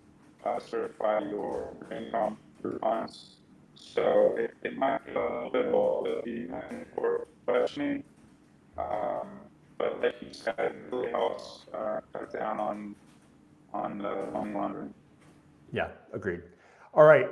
certify your income, your funds. So it might be a little bit of the for questioning, but like you said, it really helps cut down on the money laundering. Yeah, agreed. All right,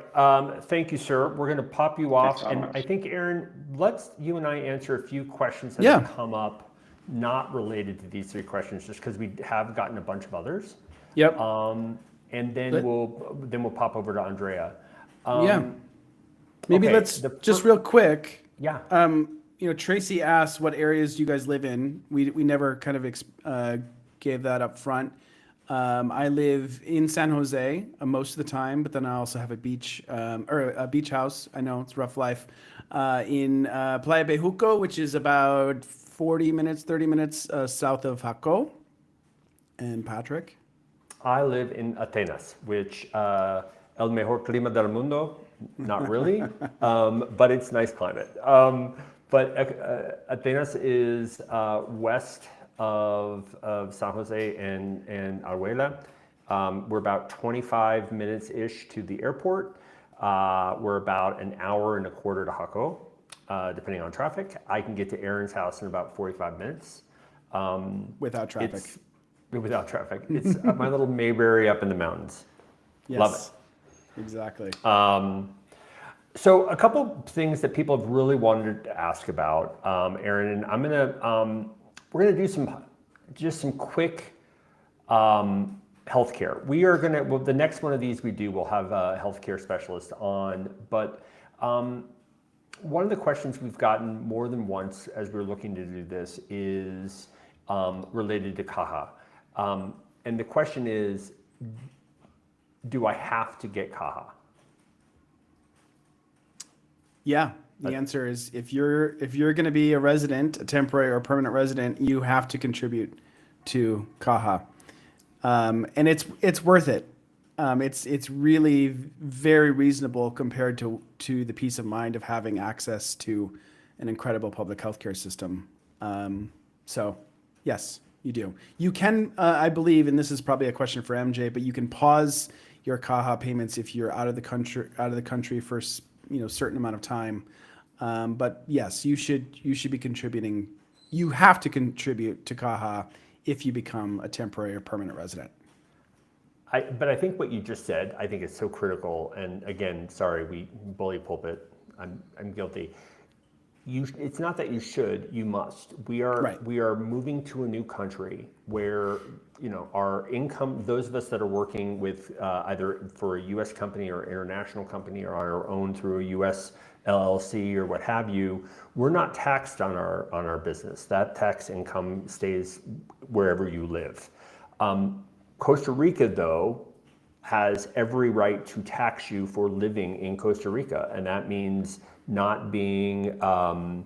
thank you, sir. We're going to pop you off, and I think, Aaron, let's you and I answer a few questions that have come up, not related to these three questions, just because we have gotten a bunch of others. Yep. And then we'll pop over to Andrea. Maybe let's just real quick. Yeah. Tracy asked what areas do you guys live in. We never kind of gave that up front. I live in San Jose most of the time, but then I also have a beach house. I know it's rough life in Playa Bejuco, which is about 30 minutes south of Jaco. And Patrick? I live in Atenas, which el mejor clima del mundo. Not really, but it's nice climate. But Atenas is west of San Jose and Arguela. We're about 25 minutes-ish to the airport. We're about an hour and a quarter to Jaco, depending on traffic. I can get to Aaron's house in about 45 minutes. Without traffic. Without traffic. It's my little Mayberry up in the mountains. Yes, Love it. Exactly. So a couple things that people have really wanted to ask about, Aaron, and we're gonna do some quick healthcare. The next one of these we do, we'll have a healthcare specialist on, but one of the questions we've gotten more than once as we're looking to do this is related to CAHA. And the question is, do I have to get CAHA? Yeah, the answer is if you're going to be a resident, a temporary or permanent resident, you have to contribute to CAHA, and it's worth it. It's really very reasonable compared to the peace of mind of having access to an incredible public healthcare system. So yes, you do. You can, I believe, and this is probably a question for MJ, but you can pause your CAHA payments if you're out of the country for certain amount of time. But yes, you should be contributing. You have to contribute to CAHA if you become a temporary or permanent resident. But I think what you just said, I think is so critical. And again, sorry, we bully pulpit. I'm guilty. It's not that you should, you must. We are moving to a new country where our income, those of us that are working with either for a U.S. company or international company or on our own through a U.S. LLC or what have you, we're not taxed on our business. That tax income stays wherever you live. Costa Rica, though, has every right to tax you for living in Costa Rica, and that means not being, not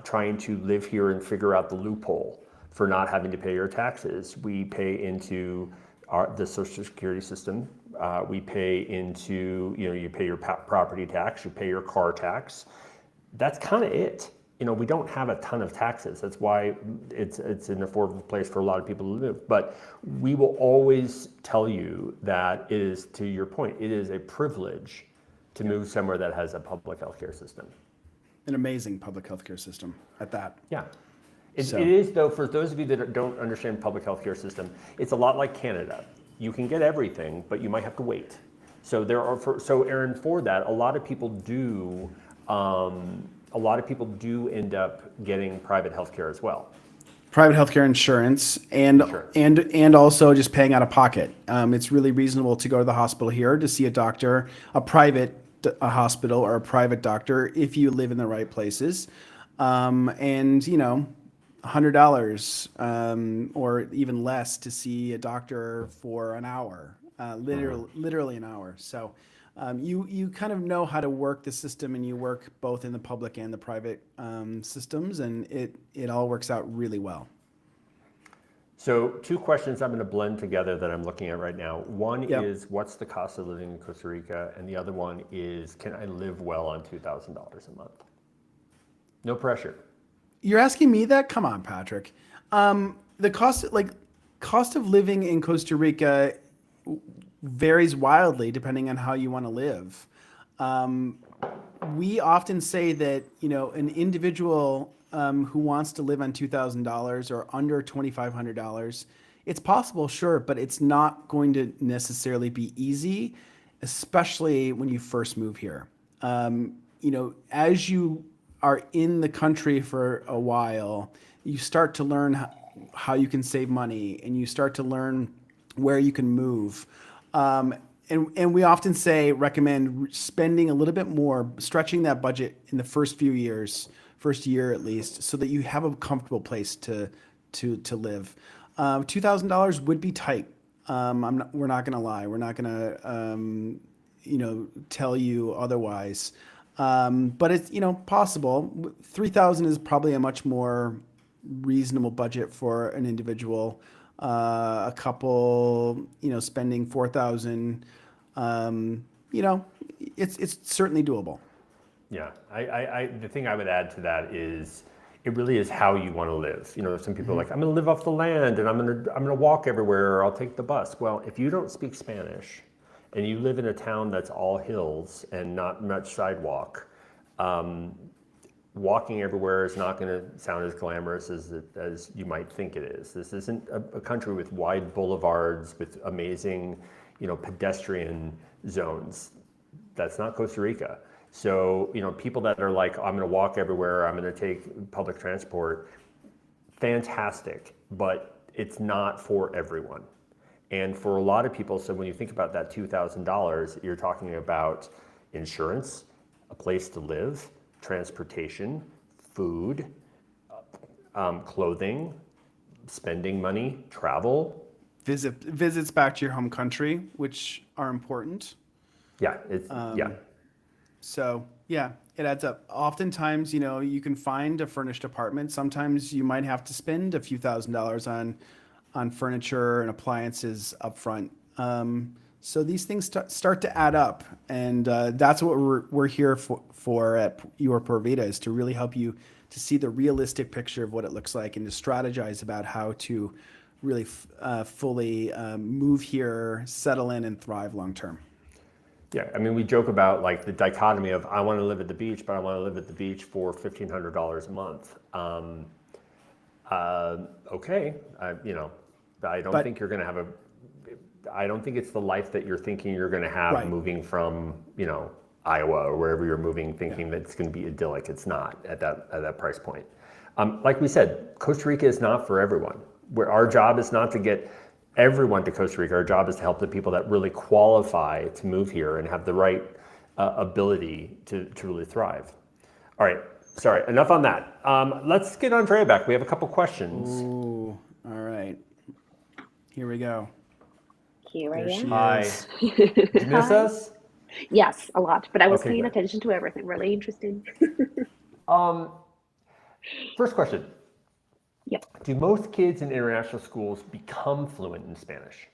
trying to live here and figure out the loophole for not having to pay your taxes. We pay into the Social Security system. We pay into, you pay your property tax, you pay your car tax. That's kind of it. We don't have a ton of taxes. That's why it's an affordable place for a lot of people to live. But we will always tell you that it is, to your point, it is a privilege to move somewhere that has a public healthcare system. An amazing public healthcare system at that. Yeah. It is, though, for those of you that don't understand public healthcare system, it's a lot like Canada. You can get everything, but you might have to wait. So Aaron, for that, a lot of people do end up getting private healthcare as well. Private healthcare insurance and also just paying out of pocket. It's really reasonable to go to the hospital here to see a doctor, a hospital or a private doctor if you live in the right places. And $100 or even less to see a doctor for an hour, literally an hour. So you kind of know how to work the system, and you work both in the public and the private systems, and it all works out really well. So 2 questions I'm going to blend together that I'm looking at right now. One is, what's the cost of living in Costa Rica? And the other one is, can I live well on $2,000 a month? No pressure. You're asking me that? Come on, Patrick. The cost of living in Costa Rica varies wildly depending on how you want to live. We often say that, an individual who wants to live on $2,000 or under $2,500, it's possible, sure, but it's not going to necessarily be easy, especially when you first move here. As you are in the country for a while, you start to learn how you can save money, and you start to learn where you can move. And we often recommend spending a little bit more, stretching that budget in the first year at least, so that you have a comfortable place to live. $2,000 would be tight. We're not going to lie. We're not going to, tell you otherwise. But it's, possible. $3,000 is probably a much more reasonable budget for an individual. A couple, spending $4,000, it's certainly doable. Yeah, the thing I would add to that is, It really is how you want to live. You know, some people are like, I'm going to live off the land and I'm going to walk everywhere, or I'll take the bus. Well, if you don't speak Spanish and you live in a town that's all hills and not much sidewalk, walking everywhere is not going to sound as glamorous as you might think it is. This isn't a country with wide boulevards with amazing, pedestrian zones. That's not Costa Rica. So, people that are like, I'm going to walk everywhere, I'm going to take public transport, fantastic, but it's not for everyone. And for a lot of people, so when you think about that $2,000, you're talking about insurance, a place to live, transportation, food, clothing, spending money, travel. Visits back to your home country, which are important. Yeah, So yeah, it adds up. Oftentimes, you can find a furnished apartment. Sometimes you might have to spend a few $1,000s on furniture and appliances up front. So these things start to add up, and that's what we're here for at Your Por Vida, is to really help you to see the realistic picture of what it looks like and to strategize about how to really fully move here, settle in, and thrive long term. Yeah, I mean, we joke about like the dichotomy of I want to live at the beach, but I want to live at the beach for $1,500 a month. Okay, I don't think you're going to have I don't think it's the life that you're thinking you're going to have Right. moving from, Iowa or wherever you're moving, thinking that it's going to be idyllic. It's not at that price point. Like we said, Costa Rica is not for everyone. Where our job is not to get everyone to Costa Rica. Our job is to help the people that really qualify to move here and have the right ability to really thrive. All right, sorry, enough on that. Let's get Andrea back. We have a couple questions. Ooh, all right. Here we go. Here I There she am. Hi. is. Did you miss us? Yes, a lot, but I was Okay, paying great. attention to everything. Really interesting. First question. Yep. Do most kids in international schools become fluent in Spanish?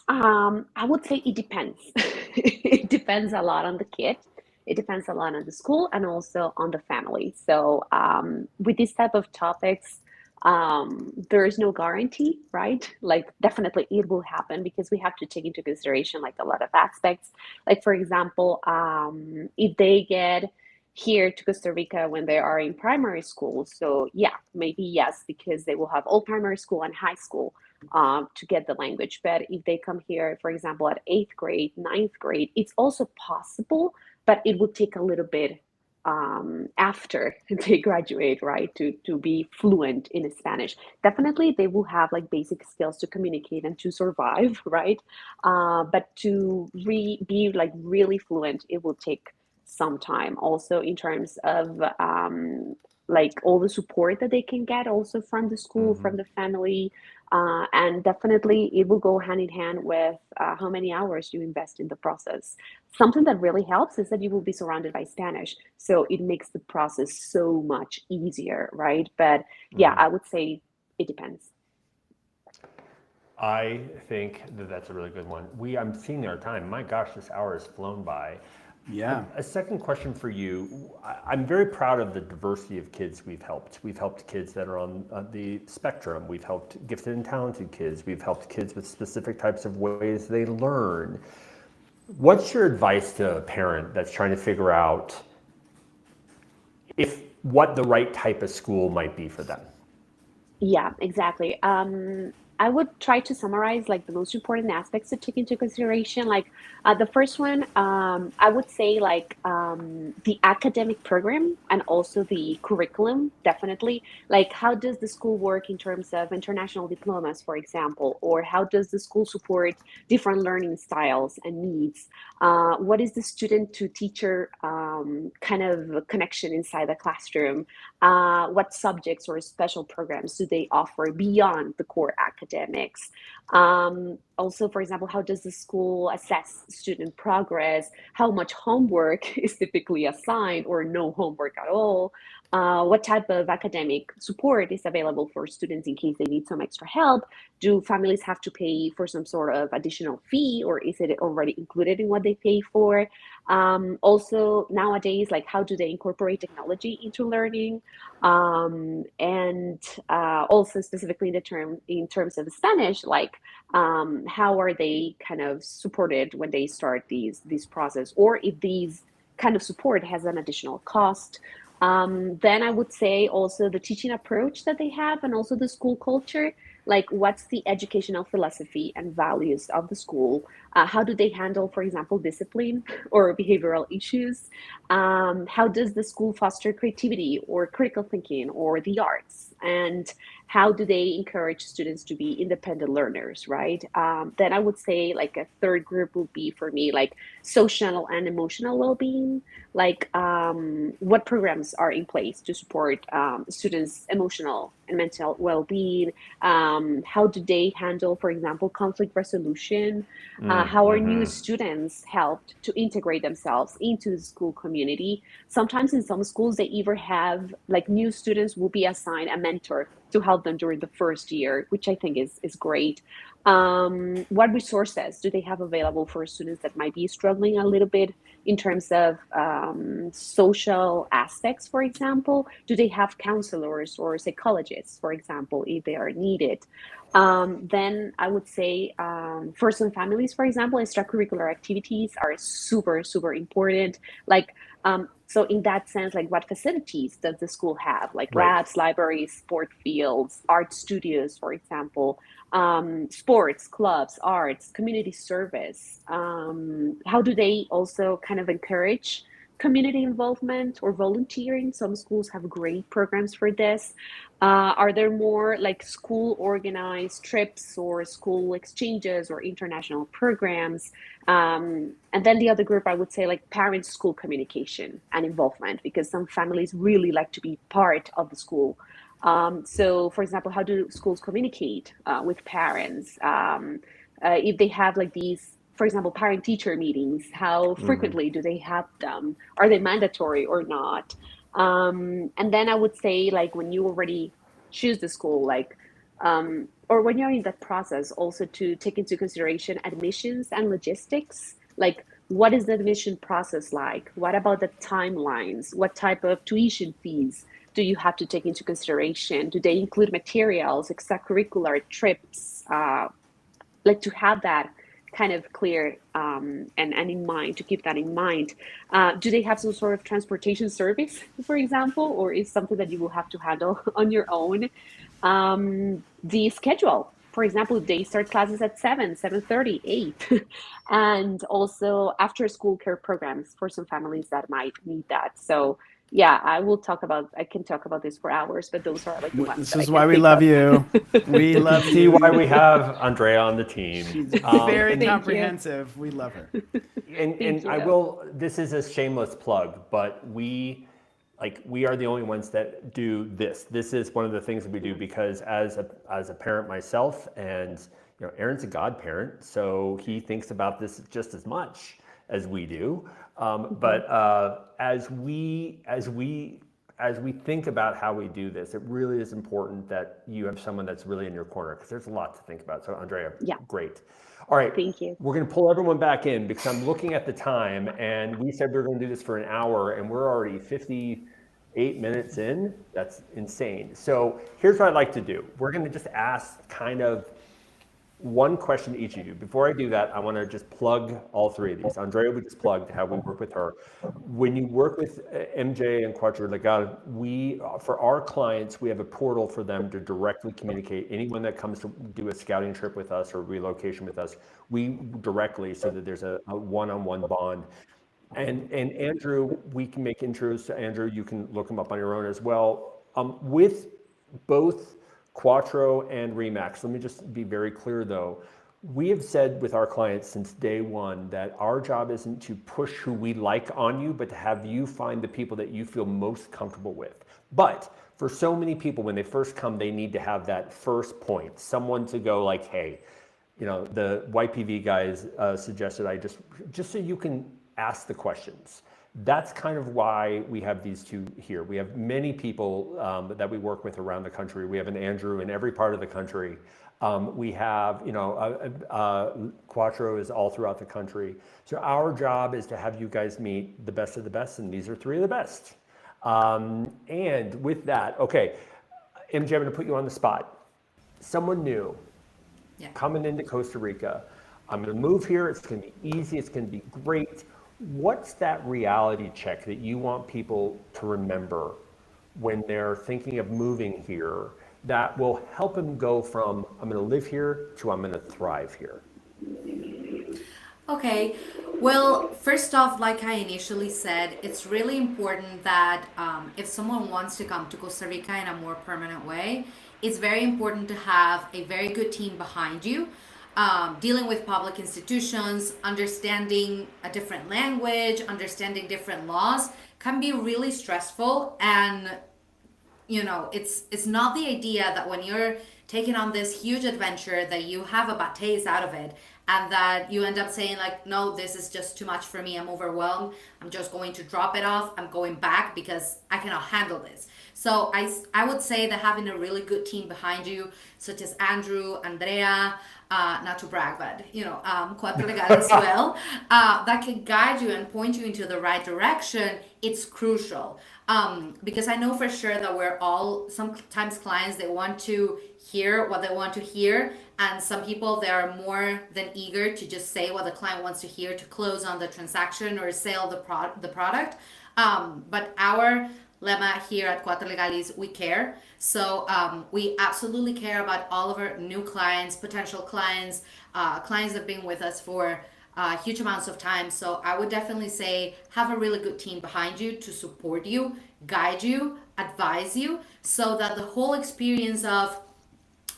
I would say it depends. It depends a lot on the kid. It depends a lot on the school and also on the family. So with this type of topics, there is no guarantee, right? Like definitely it will happen because we have to take into consideration like a lot of aspects. Like for example, if they get here to Costa Rica when they are in primary school, so yeah, maybe yes, because they will have all primary school and high school to get the language. But if they come here, for example, at 8th grade, 9th grade, it's also possible, but it would take a little bit after they graduate, right, to be fluent in Spanish. Definitely, they will have like basic skills to communicate and to survive, right? But to be like really fluent, it will take some time. Also, in terms of like all the support that they can get also from the school, from the family, and definitely it will go hand in hand with how many hours you invest in the process. Something that really helps is that you will be surrounded by Spanish. So it makes the process so much easier, right? But yeah, I would say it depends. I think that's a really good one. I'm seeing our time. My gosh, this hour has flown by. Yeah. A second question for you. I'm very proud of the diversity of kids we've helped. We've helped kids that are on the spectrum. We've helped gifted and talented kids. We've helped kids with specific types of ways they learn. What's your advice to a parent that's trying to figure out what the right type of school might be for them? Yeah, exactly. I would try to summarize like the most important aspects to take into consideration. Like the first one, I would say like the academic program and also the curriculum, definitely. Like how does the school work in terms of international diplomas, for example, or how does the school support different learning styles and needs? What is the student to teacher kind of connection inside the classroom? What subjects or special programs do they offer beyond the core academics? also, for example, how does the school assess student progress? How much homework is typically assigned or no homework at all? What type of academic support is available for students in case they need some extra help? Do families have to pay for some sort of additional fee, or is it already included in what they pay for? Also, nowadays, like how do they incorporate technology into learning? And also specifically in terms of Spanish, like how are they kind of supported when they start these process, or if these kind of support has an additional cost. Then I would say also the teaching approach that they have, and also the school culture, like what's the educational philosophy and values of the school? How do they handle, for example, discipline or behavioral issues? How does the school foster creativity or critical thinking or the arts? And how do they encourage students to be independent learners, right? Then I would say like a third group would be for me like social and emotional well-being, like what programs are in place to support students' emotional and mental well-being. How do they handle, for example, conflict resolution? How are new students helped to integrate themselves into the school community? Sometimes in some schools, they either have like new students will be assigned a mentor to help them during the first year, which I think is great. What resources do they have available for students that might be struggling a little bit in terms of social aspects, for example? Do they have counselors or psychologists, for example, if they are needed? Then I would say for some families, for example, extracurricular activities are super, super important. Like, so in that sense, like what facilities does the school have? Like Right. labs, libraries, sport fields, art studios, for example, sports, clubs, arts, community service. How do they also kind of encourage community involvement or volunteering? Some schools have great programs for this. Are there more like school organized trips or school exchanges or international programs? And then the other group, I would say like parent school communication and involvement, because some families really like to be part of the school. So, for example, how do schools communicate with parents? If they have like these, for example, parent teacher meetings, how frequently do they have them? Are they mandatory or not? And then I would say, like, when you already choose the school, like, or when you're in that process, also to take into consideration admissions and logistics. Like, what is the admission process like? What about the timelines? What type of tuition fees do you have to take into consideration? Do they include materials, extracurricular trips? Like to have that kind of clear and in mind, to keep that in mind. Do they have some sort of transportation service, for example, or is something that you will have to handle on your own? The schedule, for example, they start classes at 7, 7:30, 8, and also after school care programs for some families that might need that. So yeah, I can talk about this for hours, but those are like the ones This that I is can why we think love of. you. We love See you. why we have Andrea on the team. She's very Thank you. comprehensive. We love her. And I you. will, this is a shameless plug, but we are the only ones that do this. This is one of the things that we do because as a parent myself, and Aaron's a godparent, so he thinks about this just as much as we do. But as we think about how we do this, it really is important that you have someone that's really in your corner, because there's a lot to think about. So Andrea, Yeah. great. All right, Thank you. we're going to pull everyone back in because I'm looking at the time, and we said we were going to do this for an hour, and we're already 58 minutes in. That's insane. So here's what I'd like to do. We're going to just ask kind of one question to each of you. Before I do that, I want to just plug all three of these. Andrea, we just plugged how we work with her. When you work with MJ and Cuatro Legal, for our clients, we have a portal for them to directly communicate. Anyone that comes to do a scouting trip with us or relocation with us, we directly, so that there's a one-on-one bond. And Andrew, we can make intros to Andrew. You can look him up on your own as well. With both Cuatro and Remax, let me just be very clear though. We have said with our clients since day one that our job isn't to push who we like on you, but to have you find the people that you feel most comfortable with. But for so many people, when they first come, they need to have that first point, someone to go like, hey, the YPV guys suggested I just so you can ask the questions. That's kind of why we have these two here. We have many people that we work with around the country. We have an Andrew in every part of the country. We have, Quattro is all throughout the country. So our job is to have you guys meet the best of the best, and these are three of the best. And with that, okay, MJ, I'm gonna put you on the spot. Someone new, coming into Costa Rica. I'm gonna move here, it's gonna be easy, it's gonna be great. What's that reality check that you want people to remember when they're thinking of moving here that will help them go from I'm going to live here to I'm going to thrive here? Okay, well, first off, like I initially said, it's really important that if someone wants to come to Costa Rica in a more permanent way, it's very important to have a very good team behind you. Dealing with public institutions, understanding a different language, understanding different laws can be really stressful. And it's not the idea that when you're taking on this huge adventure that you have a bad taste out of it and that you end up saying like, no, this is just too much for me, I'm overwhelmed, I'm just going to drop it off, I'm going back because I cannot handle this. So I would say that having a really good team behind you, such as Andrew, Andrea, not to brag, but Cuatro Legal as well, that can guide you and point you into the right direction, it's crucial. Because I know for sure that we're all, sometimes clients, they want to hear what they want to hear, and some people, they are more than eager to just say what the client wants to hear to close on the transaction or sell the product. But our lemma here at Cuatro Legal is we care. So we absolutely care about all of our new clients, potential clients, clients that have been with us for huge amounts of time. So I would definitely say have a really good team behind you to support you, guide you, advise you, so that the whole experience of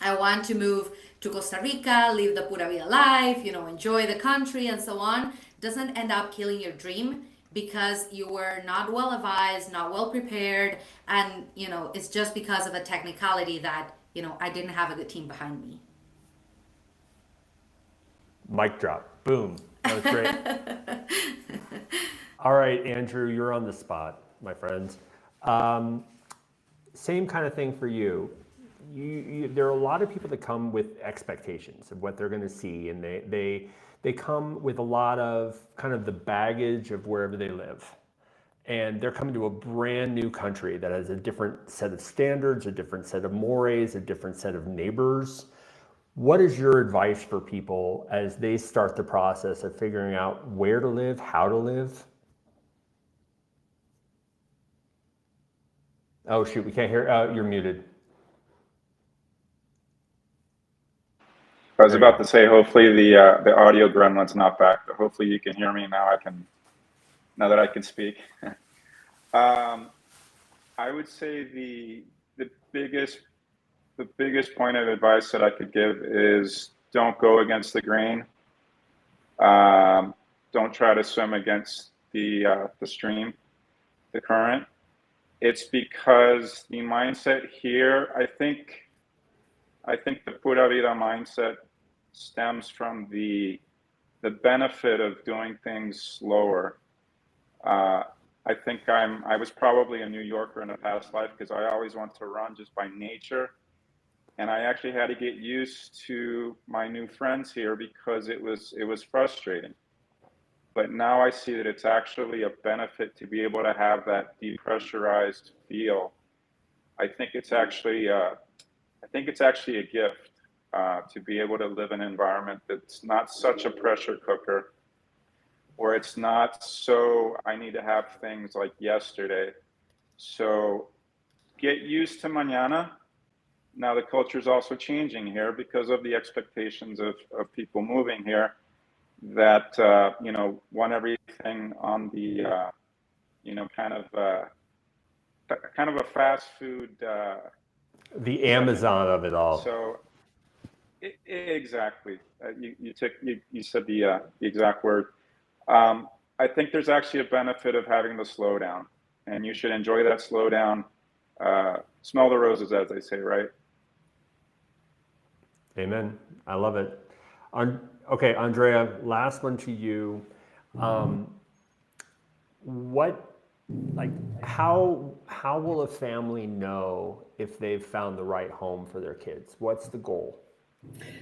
I want to move to Costa Rica, live the pura vida life, enjoy the country and so on, doesn't end up killing your dream because you were not well advised, not well prepared, and it's just because of a technicality that I didn't have a good team behind me. Mic drop. Boom. That was great. All right, Andrew, you're on the spot, my friends. Same kind of thing for you. There are a lot of people that come with expectations of what they're going to see, and they come with a lot of kind of the baggage of wherever they live. And they're coming to a brand new country that has a different set of standards, a different set of mores, a different set of neighbors. What is your advice for people as they start the process of figuring out where to live, how to live? Oh, shoot, we can't hear. You're muted. I was about to say, hopefully the audio gremlin's not back, but hopefully you can hear me now. Now that I can speak. I would say the biggest point of advice that I could give is don't go against the grain. Don't try to swim against the stream, the current. It's because the mindset here, I think the pura vida mindset stems from the benefit of doing things slower. I think I was probably a New Yorker in a past life because I always want to run just by nature. And I actually had to get used to my new friends here because it was frustrating. But now I see that it's actually a benefit to be able to have that depressurized feel. I think it's actually a gift to be able to live in an environment that's not such a pressure cooker, or it's not so I need to have things like yesterday. So get used to mañana. Now the culture is also changing here because of the expectations of people moving here that want everything on the kind of a fast food. The Amazon of it all. So exactly, you said the exact word. I think there's actually a benefit of having the slowdown, and you should enjoy that slowdown. Smell the roses, as they say, right? Amen. I love it. Okay, Andrea, last one to you. What, like, how will a family know if they've found the right home for their kids? What's the goal?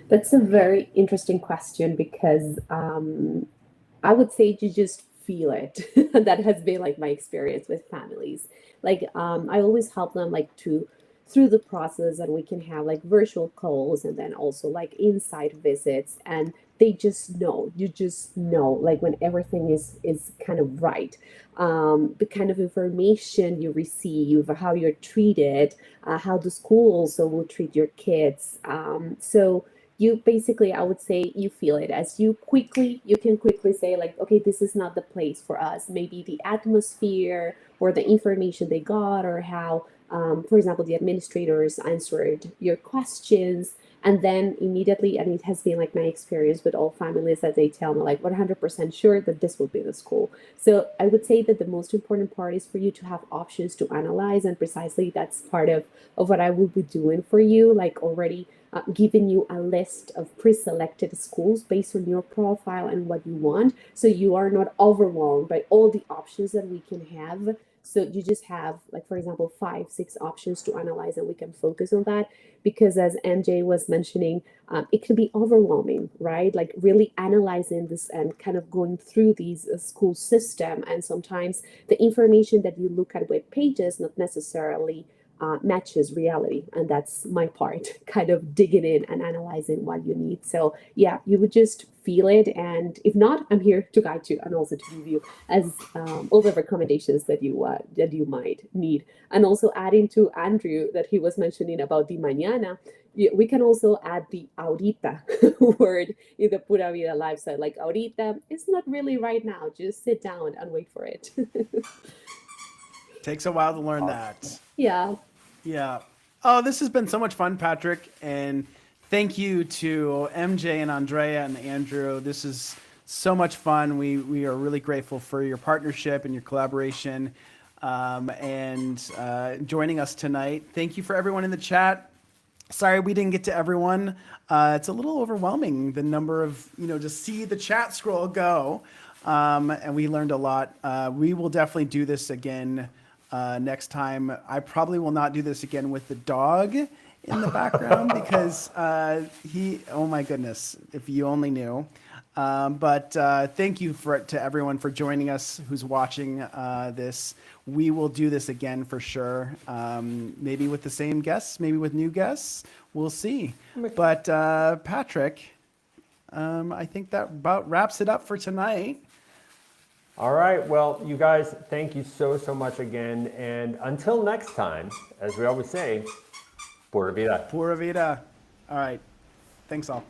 That's a very interesting question because I would say you just feel it. That has been like my experience with families. Like I always help them like to through the process, and we can have like virtual calls and then also like inside visits, and they just know. You just know like when everything is kind of right. The kind of information you receive, how you're treated, how the school also will treat your kids. So you basically, I would say, you feel it as you can quickly say like, okay, this is not the place for us. Maybe the atmosphere or the information they got, or how for example the administrators answered your questions, and then immediately, and it has been like my experience with all families, that they tell me like 100% sure that this will be the school. So I would say that the most important part is for you to have options to analyze, and precisely that's part of what I will be doing for you, like already giving you a list of pre-selected schools based on your profile and what you want, so you are not overwhelmed by all the options that we can have. So you just have, like, for example, 5 6 options to analyze, and we can focus on that. Because as MJ was mentioning, it can be overwhelming, right? Like really analyzing this and kind of going through these school system, and sometimes the information that you look at web pages not necessarily matches reality, and that's my part, kind of digging in and analyzing what you need. So yeah, you would just feel it, and if not, I'm here to guide you and also to give you as all the recommendations that you might need. And also adding to Andrew that he was mentioning about the mañana, we can also add the ahorita word in the pura vida lifestyle. Like ahorita, it's not really right now, just sit down and wait for it. Takes a while to learn that. Yeah. Yeah. Oh, this has been so much fun, Patrick. And thank you to MJ and Andrea and Andrew. This is so much fun. We are really grateful for your partnership and your collaboration, and joining us tonight. Thank you for everyone in the chat. Sorry we didn't get to everyone. It's a little overwhelming, the number of, just see the chat scroll go. And we learned a lot. We will definitely do this again next time. I probably will not do this again with the dog in the background because oh my goodness, if you only knew. But thank you to everyone for joining us who's watching this. We will do this again for sure. Maybe with the same guests, maybe with new guests. We'll see. But Patrick, I think that about wraps it up for tonight. All right, well, you guys, thank you so much again. And until next time, as we always say, pura vida. Pura vida. All right. Thanks all.